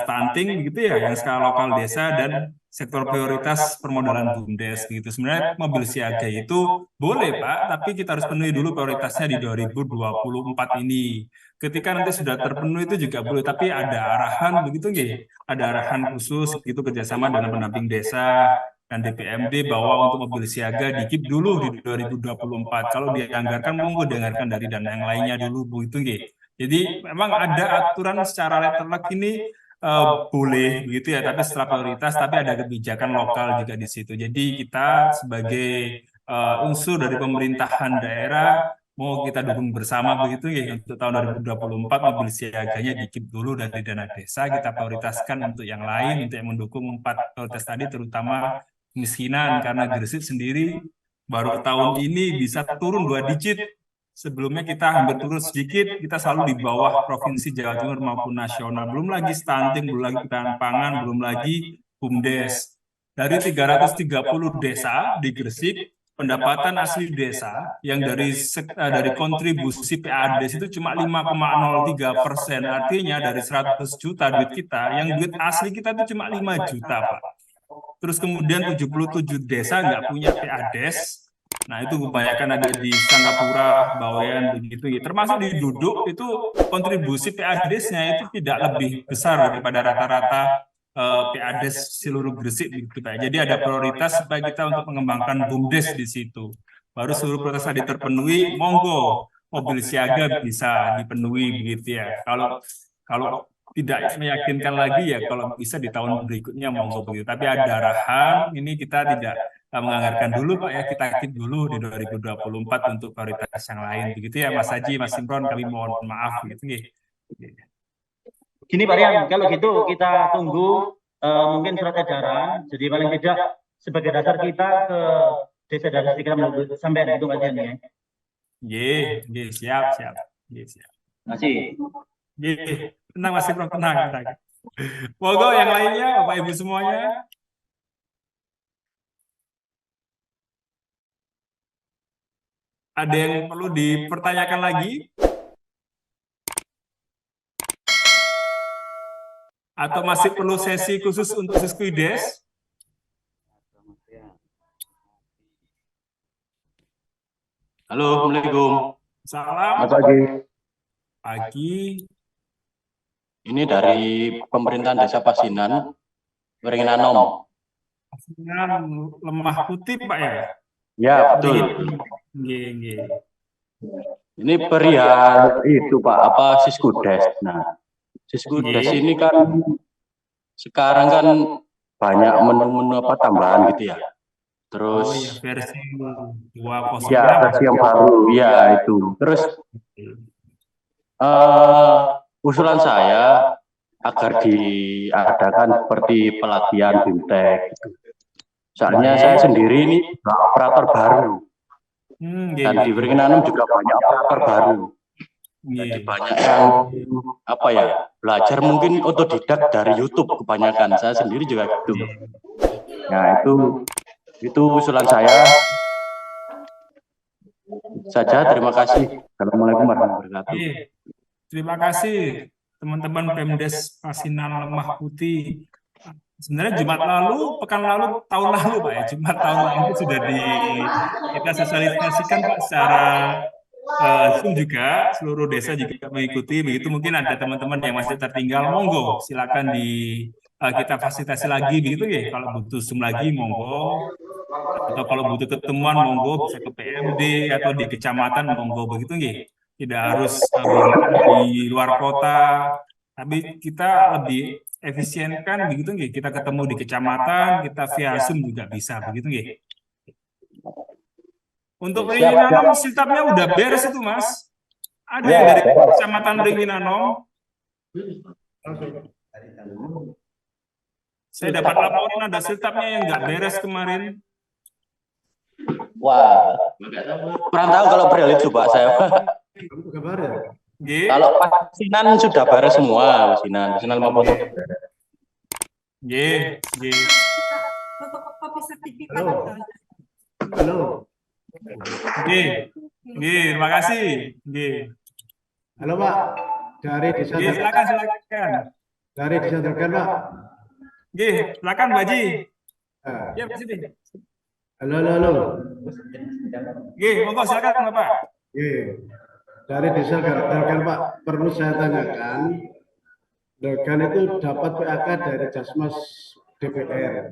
stunting gitu ya, yang skala lokal desa dan sektor prioritas permodalan BUMDes gitu. Sebenarnya mobil siaga itu boleh Pak, tapi kita harus penuhi dulu prioritasnya di 2024 ini. Ketika nanti sudah terpenuhi itu juga boleh, tapi ada arahan begitu nggih? Ada arahan khusus gitu kerjasama dengan pendamping desa dan DPMD bahwa untuk mobil siaga dikip dulu di 2024. Kalau dianggarkan monggo dianggarkan dari dana yang lainnya dulu begitu nggih. Jadi memang ada aturan secara letterlek ini boleh begitu ya, tapi setelah prioritas, tapi ada kebijakan lokal juga di situ. Jadi kita sebagai unsur dari pemerintahan daerah mau kita dukung bersama begitu ya untuk tahun 2024 mobil siaganya dikip dulu dari dana desa, kita prioritaskan untuk yang lain untuk yang mendukung 4 prioritas tadi, terutama kemiskinan, karena Gresik sendiri baru tahun ini bisa turun 2 digit. Sebelumnya kita hampir turun sedikit, kita selalu di bawah Provinsi Jawa Timur maupun nasional. Belum lagi stunting, belum lagi ketahanan pangan, belum lagi BUMDes. Dari 330 desa di Gresik, pendapatan asli desa yang dari kontribusi PADes itu cuma 5,03%. Artinya dari 100 juta duit kita, yang duit asli kita itu cuma 5 juta Pak. Terus kemudian 77 desa nggak punya PADes. Nah itu kebanyakan ada di Sangapura, Bawean, begitu ya. Termasuk di Duduk itu kontribusi PADes-nya itu tidak lebih besar daripada rata-rata PADes seluruh Gresik begitu Pak. Jadi ada prioritas supaya kita untuk mengembangkan BUMDes di situ. Baru seluruh prioritas tadi terpenuhi, monggo mobil siaga bisa dipenuhi begitu ya. Kalau tidak meyakinkan lagi ya kalau bisa di tahun berikutnya monggo begitu. Tapi ada arahan, ini kita tidak menganggarkan dulu Pak ya, kita keep dulu di 2024 untuk prioritas yang lain begitu ya Mas Haji, Mas Imron, kami mohon maaf gitu nggih. Gini Pak Rian, kalau gitu kita tunggu mungkin surat edaran, jadi paling tidak sebagai dasar kita ke desa dan kita menunggu sampai itu Pak Rian ya. Nggih, siap. Masih. Nggih, tenang Mas Imron, tenang. Monggo yang lainnya Bapak Ibu semuanya. Ada yang perlu dipertanyakan lagi? Atau masih perlu sesi khusus untuk Siskuides? Halo, Assalamualaikum. Salam. Selamat pagi. Pagi. Ini dari pemerintahan Desa Pasinan, Weringinan. Pasinan Lemah Putih, Pak ya? Ya, betul. Nggih. Ini perihal itu Pak, apa Siskudes. Nah, Siskudes ini kan sekarang kan banyak menu-menu apa tambahan gitu ya. Terus versi 2.0. ya, versi yang baru, ya itu. Terus usulan saya agar diadakan seperti pelatihan BIMTEK gitu. Soalnya saya sendiri ini operator baru. Dan di Weringinan juga banyak operator baru. Jadi banyak yang apa ya, belajar mungkin otodidak dari YouTube kebanyakan. Saya sendiri juga gitu. Nah, itu usulan saya saja. Terima kasih. Assalamualaikum warahmatullahi wabarakatuh. Terima kasih teman-teman Pemdes Pasinan Lemah Putih. Sebenarnya Jumat lalu, pekan lalu, tahun lalu Pak ya, Jumat tahun lalu sudah kita sosialisasikan Pak secara Zoom juga, seluruh desa juga mengikuti. Begitu mungkin ada teman-teman yang masih tertinggal, monggo silakan kita fasilitasi lagi begitu ya. Kalau butuh Zoom lagi monggo, atau kalau butuh ketemuan monggo bisa ke PMD atau di kecamatan monggo begitu ya. Tidak harus di luar kota, tapi kita lebih efisienkan begitu nggih, kita ketemu di kecamatan, kita via Zoom juga bisa begitu nggih. Untuk Weringinan siltapnya udah beres itu Mas. Ada yang dari kecamatan Weringinan? Saya dapat laporan ada siltapnya yang nggak beres kemarin. Wah, kurang tahu kalau perihal itu Pak saya. Kalau Pasinan sudah beres semua, Pasinan mau Halo. Terima kasih. Halo Pak, dari Desa silakan. Dari Desa Dergan Pak. Silakan Pak Haji. Ya, Pak Siti. Halo. Monggo silakan Bapak. Dari Desa Dergan Pak, perlu saya tanyakan, Dergan itu dapat PAK dari Jasmas DPR.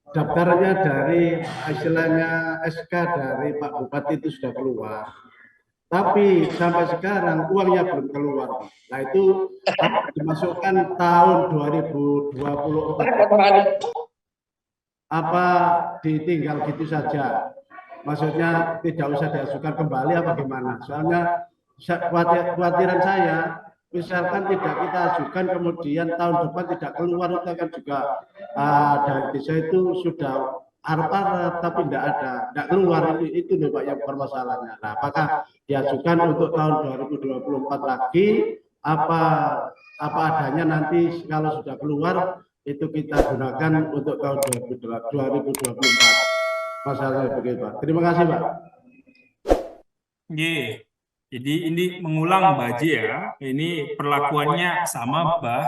Daftarnya dari istilahnya SK dari Pak Bupati itu sudah keluar. Tapi sampai sekarang uangnya belum keluar. Nah itu dimasukkan tahun 2024. Apa ditinggal gitu saja? Maksudnya tidak usah diajukan kembali apa gimana? Soalnya khawatiran saya, misalkan tidak kita ajukan kemudian tahun depan tidak keluar, itu kan juga dari desa itu sudah harap tapi tidak keluar, itu nih Pak yang permasalahannya. Nah, apakah diajukan untuk tahun 2024 lagi apa adanya, nanti kalau sudah keluar itu kita gunakan untuk tahun 2024. Masalahnya begitu Pak. Terima kasih Pak. Jadi ini mengulang Mbak Haji ya, ini perlakuannya sama Mbak.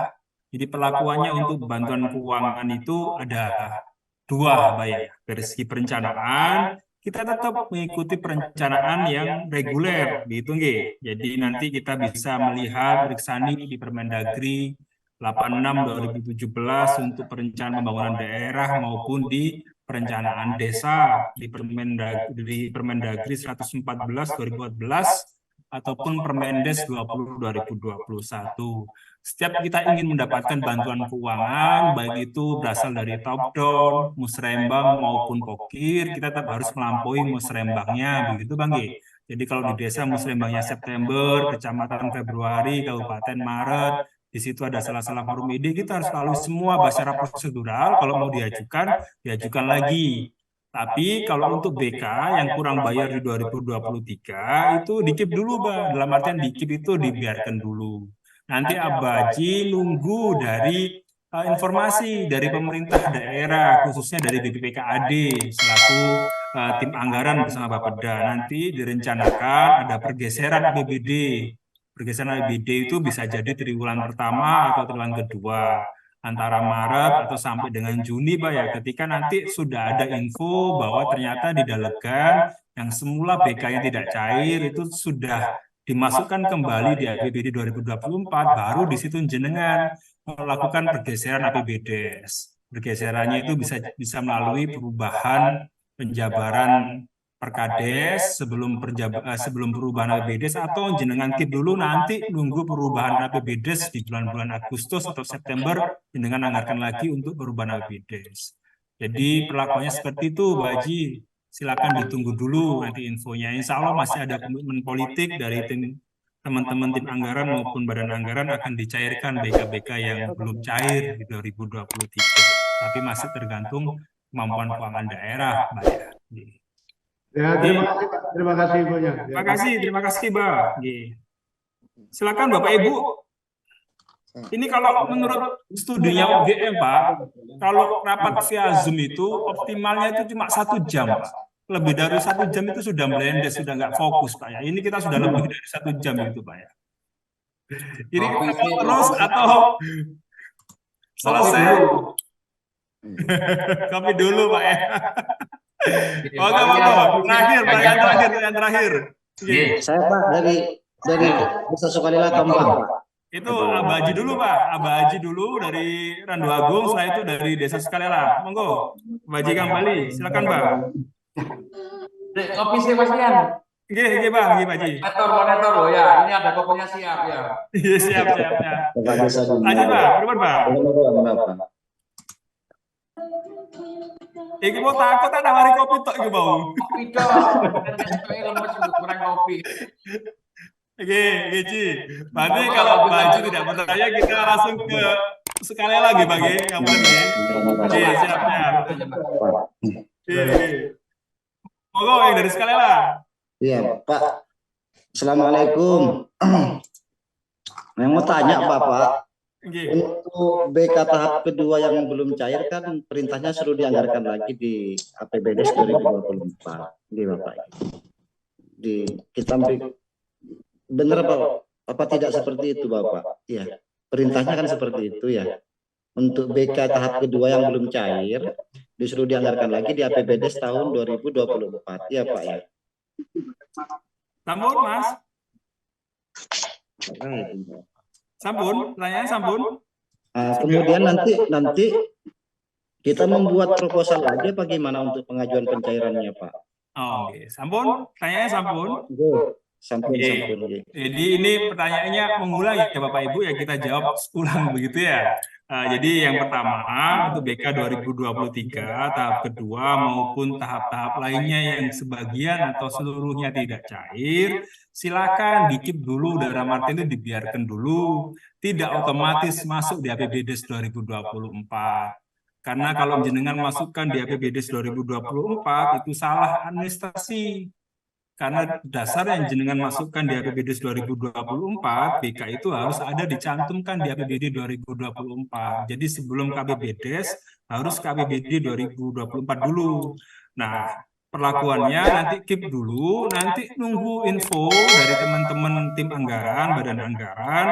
Jadi perlakuannya untuk bantuan keuangan itu ada dua Mbak ya. Dari segi perencanaan, kita tetap mengikuti perencanaan yang reguler, gitu nggih. Jadi nanti kita bisa melihat Riksani di Permendagri 86/2017 untuk perencanaan pembangunan daerah maupun di perencanaan desa di Permendagri 114/2014 ataupun Permendes 20/2021. Setiap kita ingin mendapatkan bantuan keuangan, baik itu berasal dari top down, musrembang maupun pokir, kita tetap harus melampaui musrembangnya, begitu Bang G. Jadi kalau di desa musrembangnya September, kecamatan Februari, kabupaten Maret, di situ ada salah-salah forum ide, kita harus lalui semua secara prosedural. Kalau mau diajukan lagi. Tapi kalau untuk BK yang kurang bayar di 2023 itu dikip dulu Bang. Dalam artian dikip itu dibiarkan dulu. Nanti Abaji nunggu dari informasi dari pemerintah daerah, khususnya dari BPPKAD selaku tim anggaran bersama Bapeda. Nanti direncanakan ada pergeseran APBD Pergeseran APBD itu bisa jadi triwulan pertama atau triwulan kedua, antara Maret atau sampai dengan Juni, Pak ya. Ketika nanti sudah ada info bahwa ternyata di Dalegan yang semula BK yang tidak cair itu sudah dimasukkan kembali di APBD 2024, baru di situ jenengan melakukan pergeseran APBDes. Pergeserannya itu bisa melalui perubahan penjabaran Perkades sebelum perubahan APBDes, atau jenengan keep dulu nanti nunggu perubahan APBDes di bulan-bulan Agustus atau September, jenengan anggarkan lagi untuk perubahan APBDes. Jadi perlakuannya seperti itu, Pak Haji. Silakan ditunggu dulu nanti infonya. Insya Allah masih ada komitmen politik dari teman-teman tim anggaran maupun badan anggaran akan dicairkan BK-BK yang belum cair di 2023. Tapi masih tergantung kemampuan keuangan daerah, Pak ya. Ya, terima kasih Ibunya. Terima kasih, Pak. Silakan Bapak Ibu. Ini kalau menurut studinya UGM, Pak, kalau rapat via Zoom itu optimalnya itu cuma 1 jam, Pak. Lebih dari 1 jam itu sudah melendes, sudah nggak fokus, Pak ya. Ini kita sudah lebih dari 1 jam itu, Pak ya. Ini terus atau selesai? Kopi dulu, Pak ya. Pertanyaan terakhir. Saya Pak dari Desa Sukarela Kembang, Pak. Itu Abah Haji dulu, Pak. Abah Haji dulu dari Randu Agung, setelah itu dari Desa Sukarela. Monggo, Abah Haji kembali. Silakan, Pak. Kopi sih Mas Ian. Nggih, Pak, Pak Haji. Monitor loh ya. Ini ada kopinya siap ya. Iya, siap. Haji, Pak, berapa, Pak? Iki mau takut ada hari kopi tok iki mau. Kopi tok. Lemes kurang kopi. Oke, Ci. Berarti kalau Pak Haji tidak bertanya, kita langsung ke Sukarela lagi, Pak. Kamu nih. Oke, siap. Monggo yang dari Sukarela. Iya, Pak. Assalamualaikum. Yang mau tanya, Pak. Untuk BK tahap kedua yang belum cair kan perintahnya suruh dianggarkan lagi di APBDes 2024. Ini Bapak. Kita benar apa tidak seperti itu, Bapak? Iya. Perintahnya kan seperti itu ya. Untuk BK tahap kedua yang belum cair disuruh dianggarkan lagi di APBDes tahun 2024. Iya, Pak ya. Sampun, Mas. Sampun, pertanyaan sampun. Kemudian nanti kita membuat proposal lagi bagaimana untuk pengajuan pencairannya, Pak. Oke, sampun, pertanyaannya sampun. Sampun. Jadi ini pertanyaannya mengulang ya Bapak Ibu, ya kita jawab ulang begitu ya. Jadi yang pertama untuk BK 2023 tahap kedua maupun tahap-tahap lainnya yang sebagian atau seluruhnya tidak cair, silakan dikip dulu, dalam arti itu dibiarkan dulu, tidak otomatis masuk di APBDes 2024. Karena kalau jenengan masukkan di APBDes 2024 itu salah administrasi. Karena dasar yang jenengan masukkan di APBDes 2024, BK itu harus ada dicantumkan di APBD 2024. Jadi sebelum KPBDes harus KPBD 2024 dulu. Nah, perlakuannya nanti keep dulu, nanti nunggu info dari teman-teman tim anggaran, badan anggaran,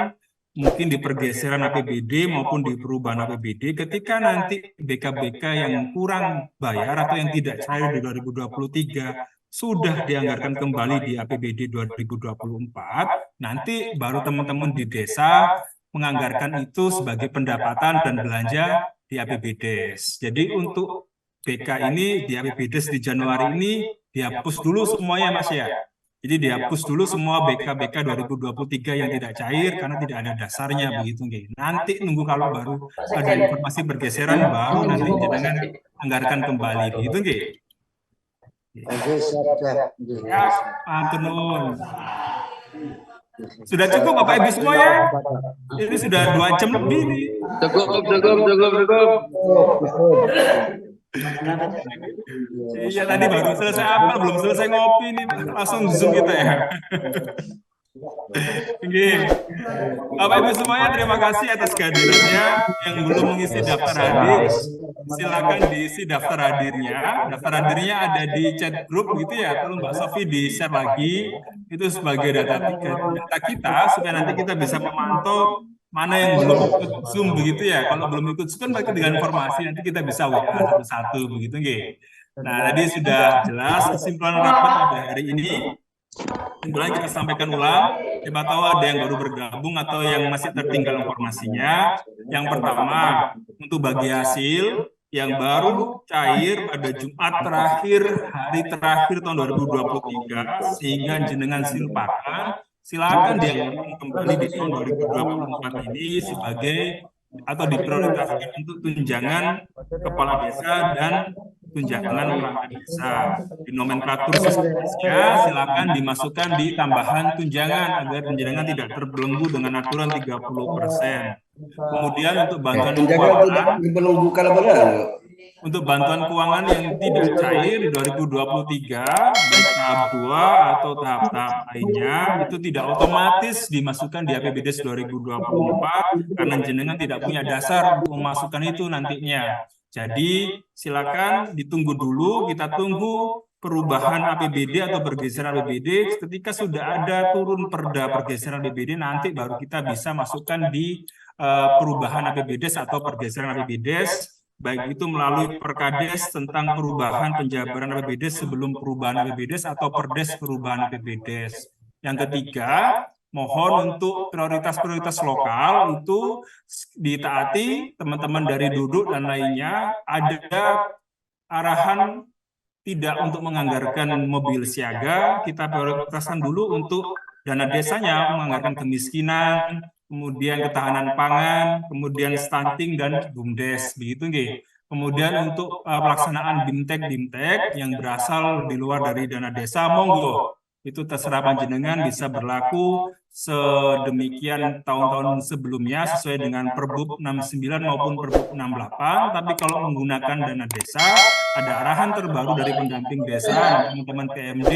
mungkin di pergeseran APBD maupun di perubahan APBD, ketika nanti BK-BK yang kurang bayar atau yang tidak cair di 2023, sudah dianggarkan kembali di APBD 2024, nanti baru teman-teman di desa menganggarkan itu sebagai pendapatan dan belanja di APBDes. Jadi untuk BK ini di APBDes di Januari ini dihapus dulu semuanya, Mas ya. Jadi dihapus dulu semua BK-BK 2023 yang tidak cair karena tidak ada dasarnya begitu. Nanti nunggu kalau baru ada informasi pergeseran baru nanti jangan anggarkan kembali begitu nggih. Oke, siap. Ya, matur nuwun. Sudah cukup Bapak Ibu semua ya? Ini sudah 2 jam lebih nih. Cukup. Iya tadi baru selesai apa? Belum selesai ngopi nih, langsung Zoom kita ya. Oke. Bapak Ibu semuanya, terima kasih atas kehadirannya. Yang belum mengisi daftar hadir, silakan diisi daftar hadirnya. Daftar hadirnya ada di chat grup gitu ya. Tolong Mbak Sofi di-share lagi. Itu sebagai data kita supaya nanti kita bisa memantau mana yang belum ikut Zoom begitu ya. Kalau belum ikut Zoom kan berarti dengan informasi nanti kita bisa WA satu-satu begitu nggih. Nah, tadi sudah jelas kesimpulan rapat pada hari ini. Kesimpulan kita sampaikan ulang, siapa tahu ada yang baru bergabung atau yang masih tertinggal informasinya. Yang pertama, untuk bagi hasil yang baru cair pada Jumat terakhir, hari terakhir tahun 2023, sehingga jenengan silakan diajukan kembali di tahun 2024 ini sebagai atau diprioritaskan untuk tunjangan kepala desa dan tunjangan perangkat desa. Di nomenklatur sistemnya silakan dimasukkan di tambahan tunjangan agar tunjangan tidak terbelenggu dengan aturan 30%. Kemudian untuk bantuan keuangan, untuk bantuan keuangan yang tidak cair di 2023, baik tahap 2 atau tahap-tahap lainnya, itu tidak otomatis dimasukkan di APBDes 2024 karena jenengan tidak punya dasar untuk memasukkan itu nantinya. Jadi silakan ditunggu dulu, kita tunggu perubahan APBD atau pergeseran APBD. Ketika sudah ada turun perda pergeseran APBD, nanti baru kita bisa masukkan di perubahan APBDes atau pergeseran APBDes, baik itu melalui Perkades tentang perubahan penjabaran APBDes sebelum perubahan APBDes atau Perdes perubahan APBDes. Yang ketiga, mohon untuk prioritas-prioritas lokal itu ditaati, teman-teman dari Duduk dan lainnya, ada arahan tidak untuk menganggarkan mobil siaga, kita prioritaskan dulu untuk dana desanya, menganggarkan kemiskinan, kemudian ketahanan pangan, kemudian stunting dan BUMDes, begitu nggih. Kemudian untuk pelaksanaan BIMTEK yang berasal di luar dari dana desa, monggo. Itu terserah panjenengan bisa berlaku sedemikian tahun-tahun sebelumnya sesuai dengan Perbub 69 maupun Perbub 68. Tapi kalau menggunakan dana desa, ada arahan terbaru dari pendamping desa, teman-teman PMD,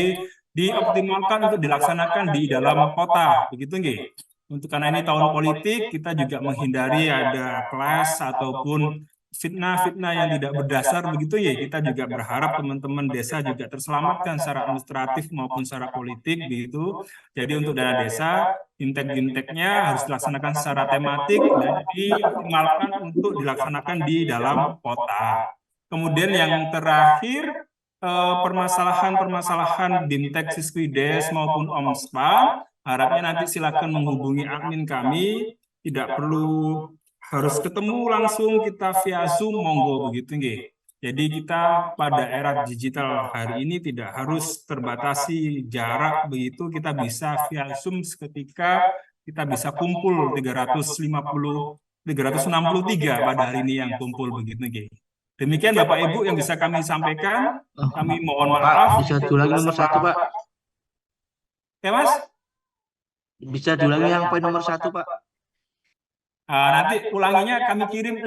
dioptimalkan untuk dilaksanakan di dalam kota, begitu nggih. Untuk karena ini tahun politik, kita juga menghindari ada kelas ataupun fitnah-fitnah yang tidak berdasar begitu ya. Kita juga berharap teman-teman desa juga terselamatkan secara administratif maupun secara politik begitu. Jadi untuk dana desa, BIMTEK-BIMTEK-nya harus dilaksanakan secara tematik dan dioptimalkan untuk dilaksanakan di dalam kota. Kemudian yang terakhir, permasalahan BIMTEK Siswides maupun OMSPA, harapnya nanti silakan menghubungi admin kami, tidak perlu harus ketemu langsung, kita via Zoom, monggo begitu nggih. Jadi kita pada era digital hari ini tidak harus terbatasi jarak begitu, kita bisa via Zoom seketika kita bisa kumpul 363 pada hari ini yang kumpul begitu nggih. Demikian Bapak Ibu yang bisa kami sampaikan. Kami mohon maaf. Bisa diulangi nomor 1, Pak. Ya, Mas? Bisa diulangi yang poin nomor 1, Pak. Nanti ulanginya kami kirim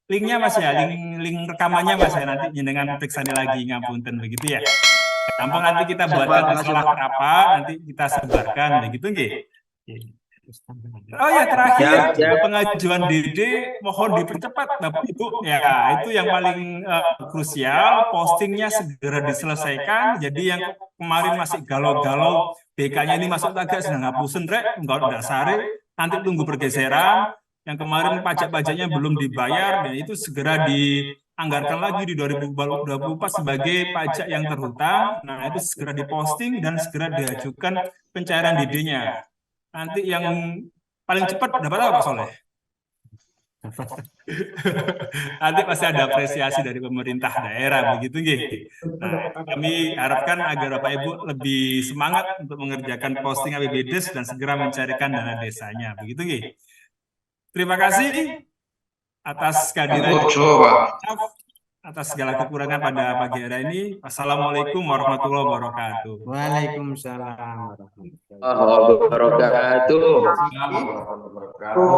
linknya Mas ya, link rekamannya Mas ya, nanti jenengan periksa lagi ngapunten begitu ya. Gampang nanti kita buatkan masalah apa, nanti kita sebarkan begitu nggih. Oh ya terakhir pengajuan DD mohon dipercepat Bapak Ibu ya, itu yang paling krusial, postingnya segera diselesaikan. Jadi yang kemarin masih galau-galau BK-nya ini masuk agak sedang ngapusen rek, enggak dasare, nanti tunggu pergeseran. Yang kemarin pajak-pajaknya belum dibayar, dan itu segera dianggarkan lagi di 2024 sebagai pajak yang terhutang. Nah, itu segera diposting dan segera diajukan pencairan DD-nya. Nanti yang paling cepat dapat apa Pak Soleh? Nanti pasti ada apresiasi dari pemerintah daerah, begitu nggih. Nah, kami harapkan agar Bapak Ibu lebih semangat untuk mengerjakan posting APBDes dan segera mencarikan dana desanya, begitu nggih. Terima kasih atas kehadiran, atas segala kekurangan pada pagi hari ini. Assalamualaikum warahmatullahi wabarakatuh. Waalaikumsalam warahmatullahi wabarakatuh.